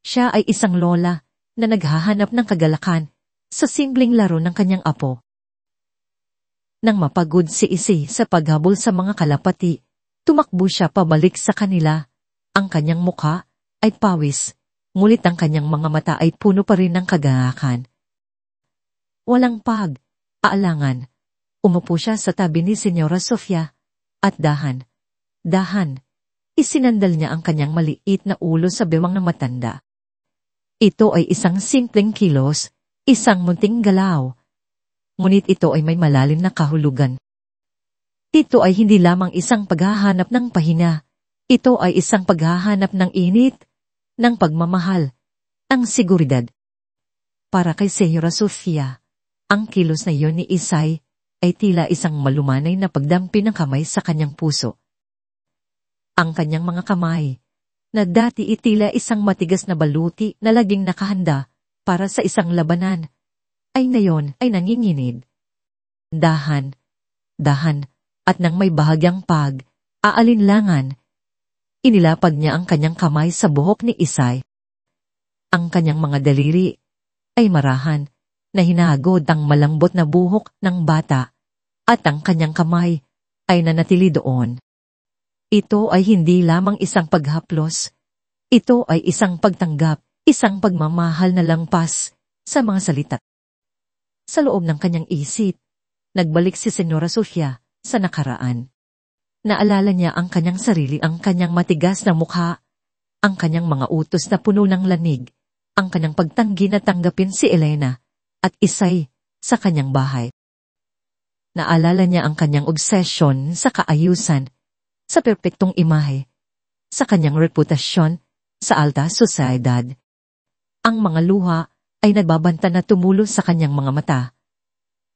Siya ay isang lola na naghahanap ng kagalakan sa simpleng laro ng kanyang apo. Nang mapagod si Isay sa paghabol sa mga kalapati, tumakbo siya pabalik sa kanila. Ang kanyang mukha ay pawis, ngunit ang kanyang mga mata ay puno pa rin ng kagalakan. Walang aalangan, umupo siya sa tabi ni Senyora Sofia at dahan, isinandal niya ang kanyang maliit na ulo sa bewang ng matanda. Ito ay isang simpleng kilos, isang munting galaw. Ngunit ito ay may malalim na kahulugan. Ito ay hindi lamang isang paghahanap ng pahinga. Ito ay isang paghahanap ng init, ng pagmamahal, ng seguridad. Para kay Senyora Sofia, ang kilos na iyon ni Isay ay tila isang malumanay na pagdampi ng kamay sa kanyang puso. Ang kanyang mga kamay, na dati itila isang matigas na baluti na laging nakahanda para sa isang labanan, ay ngayon ay nanginginig. Dahan, at nang may bahagyang pag-aalinlangan, Inilapag niya ang kanyang kamay sa buhok ni Isay. Ang kanyang mga daliri ay marahan na hinagod ang malambot na buhok ng bata at ang kanyang kamay ay nanatili doon. Ito ay hindi lamang isang paghaplos. Ito ay isang pagtanggap, isang pagmamahal na lampas sa mga salita. Sa loob ng kanyang isip, nagbalik si Senyora Sofia sa nakaraan. Naalala niya ang kanyang sarili, ang kanyang matigas na mukha, ang kanyang mga utos na puno ng lanig, ang kanyang pagtanggi na tanggapin si Elena at Isay sa kanyang bahay. Naalala niya ang kanyang obsesyon sa kaayusan, sa perpektong imahe, sa kanyang reputasyon sa alta sosyedad. Ang mga luha ay nagbabanta na tumulo sa kanyang mga mata.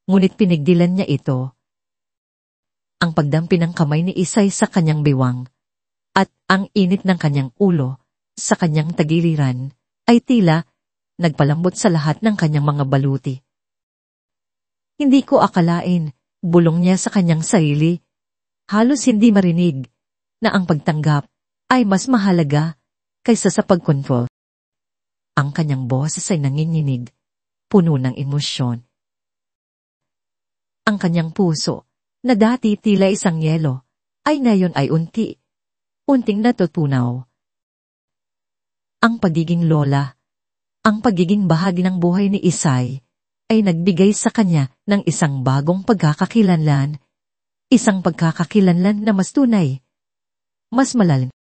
Ngunit pinigdilan niya ito. Ang pagdampi ng kamay ni Isay sa kanyang biwang at ang init ng kanyang ulo sa kanyang tagiliran ay tila nagpalambot sa lahat ng kanyang mga baluti. Hindi ko akalain, bulong niya sa kanyang sarili, halos hindi marinig, na ang pagtanggap ay mas mahalaga kaysa sa pagkontrol. Ang kanyang boses ay nanginginig, puno ng emosyon. Ang kanyang puso, na dati tila isang yelo, ay ngayon ay unting natutunaw. Ang pagiging lola, ang pagiging bahagi ng buhay ni Isay, ay nagbigay sa kanya ng isang bagong pagkakakilanlan, isang pagkakakilanlan na mas tunay, mas malalim.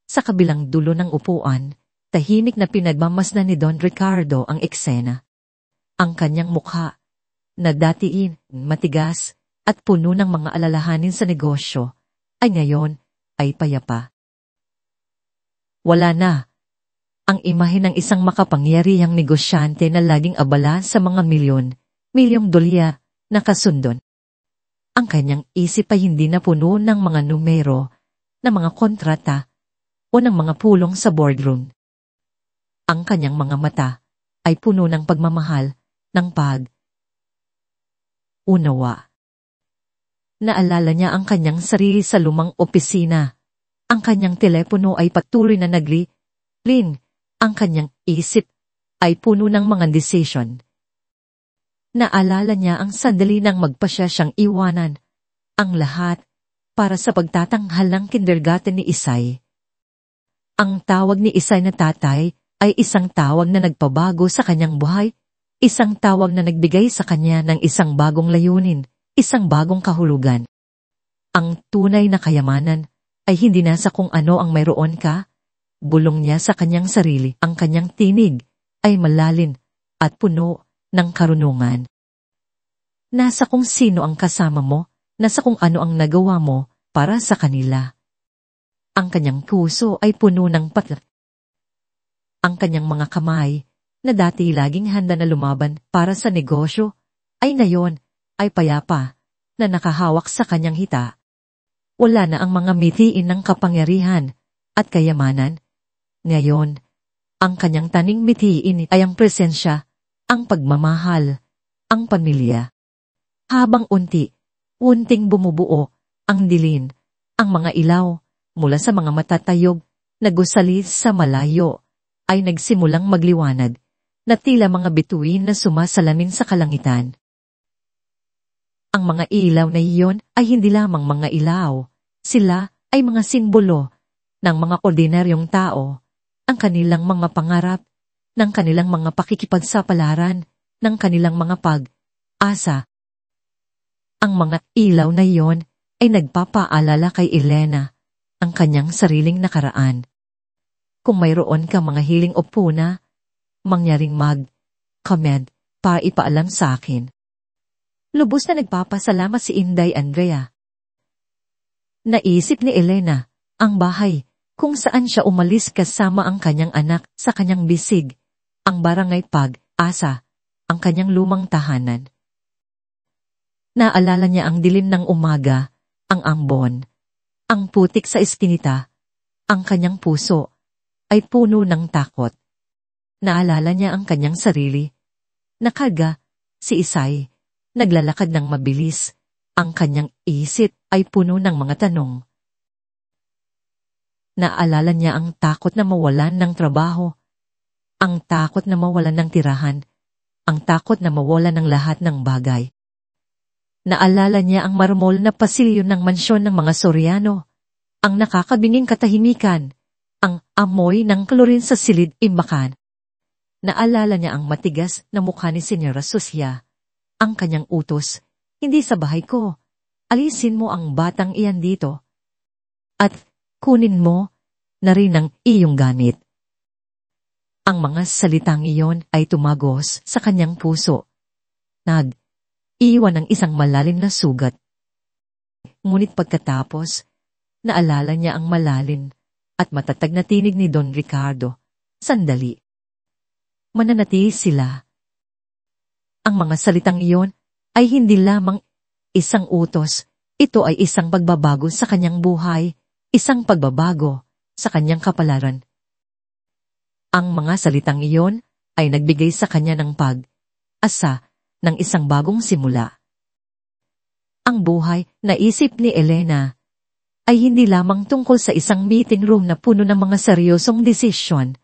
Sa kabilang dulo ng upuan, tahimik na pinagmamasdan ni Don Ricardo ang eksena. Ang kanyang mukha, na datiin, matigas, at puno ng mga alalahanin sa negosyo, ay ngayon ay payapa. Wala na ang imahe ng isang makapangyarihang negosyante na laging abala sa mga milyong dolyar na kasundon. Ang kanyang isip ay hindi na puno ng mga numero, ng mga kontrata, o ng mga pulong sa boardroom. Ang kanyang mga mata ay puno ng pagmamahal, ng unawa. Naalala niya ang kanyang sarili sa lumang opisina. Ang kanyang telepono ay patuloy na nagli-ring. Ang kanyang isip ay puno ng mga desisyon. Naalala niya ang sandali nang magpasya siyang iwanan ang lahat para sa pagtatanghal ng kindergarten ni Isay. Ang tawag ni Isay na tatay ay isang tawag na nagpabago sa kanyang buhay, isang tawag na nagbigay sa kanya ng isang bagong layunin, isang bagong kahulugan. Ang tunay na kayamanan ay hindi nasa kung ano ang mayroon ka, bulong niya sa kanyang sarili. Ang kanyang tinig ay malalim at puno ng karunungan. Nasa kung sino ang kasama mo, nasa kung ano ang nagawa mo para sa kanila. Ang kanyang puso ay puno ng patla. Ang kanyang mga kamay, na dati laging handa na lumaban para sa negosyo, ay ngayon ay payapa na nakahawak sa kanyang hita. Wala na ang mga mitiin ng kapangyarihan at kayamanan. Ngayon, ang kanyang taning mitiin ay ang presensya, ang pagmamahal, ang pamilya. Habang unting bumubuo ang dilin, ang mga ilaw mula sa mga matatayog na gusali sa malayo ay nagsimulang magliwanag na tila mga bituin na sumasalamin sa kalangitan. Ang mga ilaw na iyon ay hindi lamang mga ilaw, sila ay mga simbolo ng mga ordinaryong tao, ang kanilang mga pangarap, ng kanilang mga pakikipagsapalaran, ng kanilang mga pag-asa. Ang mga ilaw na iyon ay nagpapaalala kay Elena ang kanyang sariling nakaraan. Kung mayroon ka mga hiling o puna, mangyaring mag-comment para ipaalam sa akin. Lubos na nagpapasalamat si Inday Andrea. Naisip ni Elena ang bahay kung saan siya umalis kasama ang kanyang anak sa kanyang bisig, ang barangay Pag-asa, ang kanyang lumang tahanan. Naalala niya ang dilim ng umaga, ang ambon, ang putik sa eskinita, ang kanyang puso ay puno ng takot. Naalala niya ang kanyang sarili. Nakarga, si Isay, naglalakad ng mabilis, ang kanyang isip ay puno ng mga tanong. Naalala niya ang takot na mawalan ng trabaho, ang takot na mawalan ng tirahan, ang takot na mawalan ng lahat ng bagay. Naalala niya ang marmol na pasilyo ng mansyon ng mga Soriano, ang nakakabinging katahimikan, ang amoy ng klorin sa silid-imbakan. Naalala niya ang matigas na mukha ni Senyora Sucia, ang kanyang utos, "Hindi sa bahay ko, alisin mo ang batang iyan dito. At kunin mo na rin ang iyong gamit." Ang mga salitang iyon ay tumagos sa kanyang puso. Nag-iwan ng isang malalim na sugat. Ngunit pagkatapos, naalala niya ang malalim at matatag na tinig ni Don Ricardo. Sandali. Mananatili sila. Ang mga salitang iyon ay hindi lamang isang utos, ito ay isang pagbabago sa kanyang buhay, isang pagbabago sa kanyang kapalaran. Ang mga salitang iyon ay nagbigay sa kanya ng pag-asa ng isang bagong simula. Ang buhay, naisip ni Elena, ay hindi lamang tungkol sa isang meeting room na puno ng mga seryosong desisyon,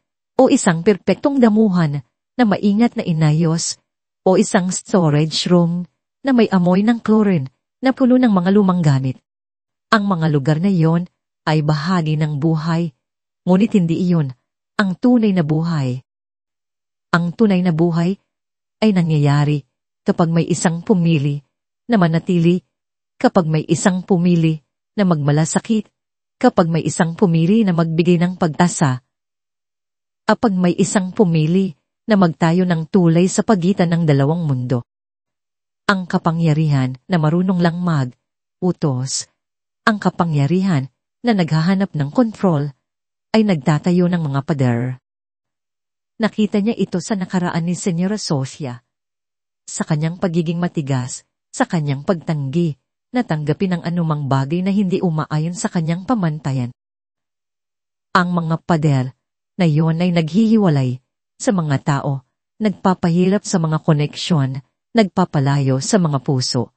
o isang perpektong damuhan na maingat na inayos, o isang storage room na may amoy ng chlorine na puno ng mga lumang gamit. Ang mga lugar na iyon ay bahagi ng buhay, ngunit hindi iyon ang tunay na buhay. Ang tunay na buhay ay nangyayari kapag may isang pumili na manatili, kapag may isang pumili na magmalasakit, kapag may isang pumili na magbigay ng pag-asa, kapag may isang pumili na magtayo ng tulay sa pagitan ng dalawang mundo. Ang kapangyarihan na marunong lang mag-utos, ang kapangyarihan na naghahanap ng kontrol, ay nagtatayo ng mga pader. Nakita niya ito sa nakaraan ni Senyora Sucia. Sa kanyang pagiging matigas, sa kanyang pagtanggi, na tanggapin ang anumang bagay na hindi umaayon sa kanyang pamantayan. Ang mga pader na iyon ay naghihiwalay sa mga tao, nagpapahirap sa mga koneksyon, nagpapalayo sa mga puso.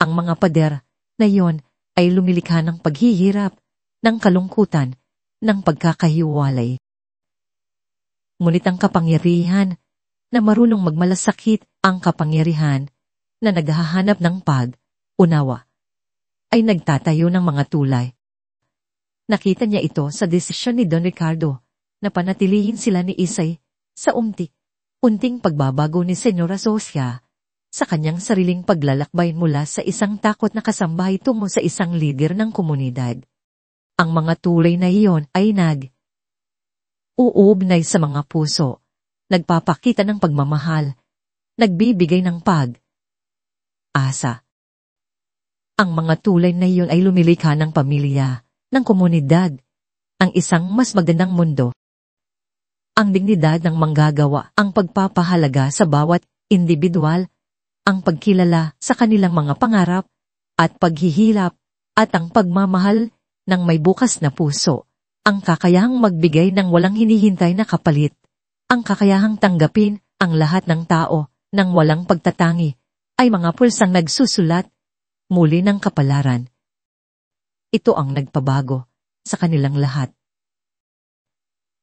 Ang mga pader na iyon ay lumilikha ng paghihirap, ng kalungkutan, ng pagkakahiwalay. Ngunit ang kapangyarihan na marunong magmalasakit, ang kapangyarihan na naghahanap ng pag-unawa, ay nagtatayo ng mga tulay. Nakita niya ito sa desisyon ni Don Ricardo na panatilihin sila ni Isay sa unting pagbabago ni Senyora Sucia sa kanyang sariling paglalakbay mula sa isang takot na kasambahay tungo sa isang lider ng komunidad. Ang mga tulay na iyon ay uugnay sa mga puso, nagpapakita ng pagmamahal, nagbibigay ng pag-asa. Ang mga tulay na iyon ay lumilikha ng pamilya, ng komunidad, ang isang mas magandang mundo. Ang dignidad ng manggagawa, ang pagpapahalaga sa bawat individual, ang pagkilala sa kanilang mga pangarap at paghihirap, at ang pagmamahal ng may bukas na puso, ang kakayahang magbigay ng walang hinihintay na kapalit, ang kakayahang tanggapin ang lahat ng tao ng walang pagtatangi, ay mga pulsang nagsusulat muli ng kapalaran. Ito ang nagpabago sa kanilang lahat.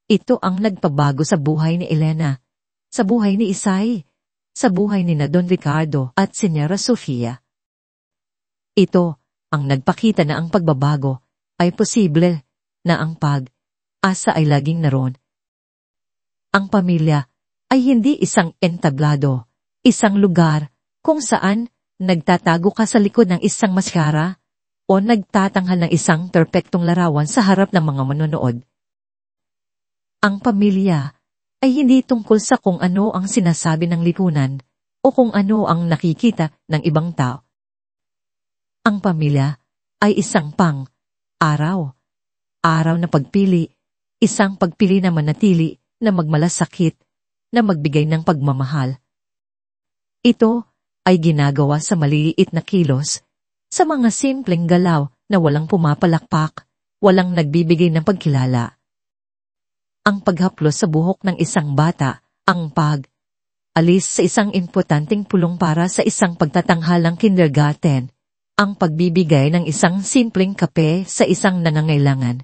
Ito ang nagpabago sa buhay ni Elena, sa buhay ni Isay, sa buhay ni Don Ricardo at Senyora Sucia. Ito ang nagpakita na ang pagbabago ay posible, na ang pag-asa ay laging naroon. Ang pamilya ay hindi isang entablado, isang lugar kung saan nagtatago ka sa likod ng isang maskara o nagtatanghal ng isang perpektong larawan sa harap ng mga manonood. Ang pamilya ay hindi tungkol sa kung ano ang sinasabi ng lipunan o kung ano ang nakikita ng ibang tao. Ang pamilya ay isang araw na pagpili, isang pagpili na manatili, na magmalasakit, na magbigay ng pagmamahal. Ito ay ginagawa sa maliliit na kilos, sa mga simpleng galaw na walang pumapalakpak, walang nagbibigay ng pagkilala. Ang paghaplos sa buhok ng isang bata, ang pag-alis sa isang importanteng pulong para sa isang pagtatanghalang kindergarten, ang pagbibigay ng isang simpleng kape sa isang nangangailangan.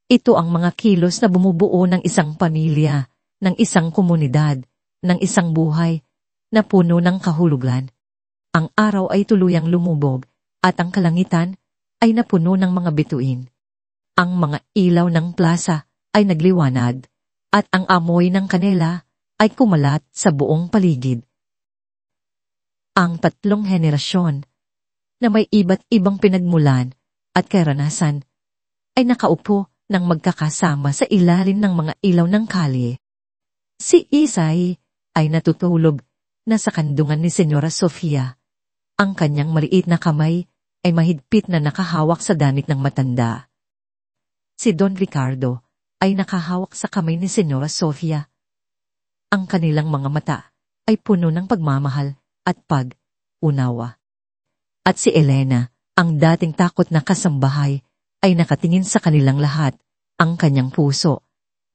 Ito ang mga kilos na bumubuo ng isang pamilya, ng isang komunidad, ng isang buhay na puno ng kahulugan. Ang araw ay tuluyang lumubog at ang kalangitan ay napuno ng mga bituin. Ang mga ilaw ng plaza ay nagliwanag at ang amoy ng kanela ay kumalat sa buong paligid. Ang tatlong henerasyon na may iba't ibang pinagmulan at karanasan ay nakaupo ng magkakasama sa ilalim ng mga ilaw ng kalye. Si Isay ay natutulog na sa kandungan ni Senyora Sofia. Ang kanyang maliit na kamay ay mahigpit na nakahawak sa damit ng matanda. Si Don Ricardo ay nakahawak sa kamay ni Senyora Sofia. Ang kanilang mga mata ay puno ng pagmamahal at pag-unawa. At si Elena, ang dating takot na kasambahay, ay nakatingin sa kanilang lahat. Ang kanyang puso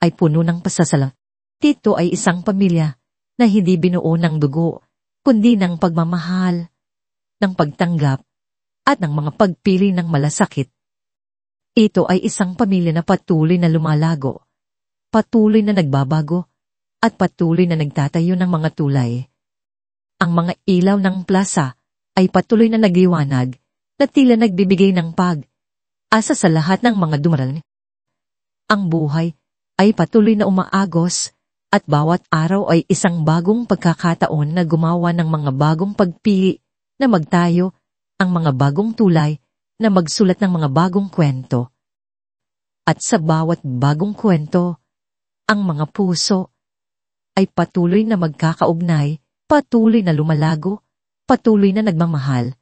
ay puno ng pasasalamat. Ito ay isang pamilya na hindi binuo ng dugo, kundi ng pagmamahal, ng pagtanggap, at ng mga pagpili ng malasakit. Ito ay isang pamilya na patuloy na lumalago, patuloy na nagbabago, at patuloy na nagtatayo ng mga tulay. Ang mga ilaw ng plaza ay patuloy na nagliwanag, na tila nagbibigay ng pag-asa sa lahat ng mga dumaraan. Ang buhay ay patuloy na umaagos, at bawat araw ay isang bagong pagkakataon na gumawa ng mga bagong pagpili, na magtayo, ang mga bagong tulay, na magsulat ng mga bagong kwento. At sa bawat bagong kwento, ang mga puso ay patuloy na magkakaugnay, patuloy na lumalago, patuloy na nagmamahal,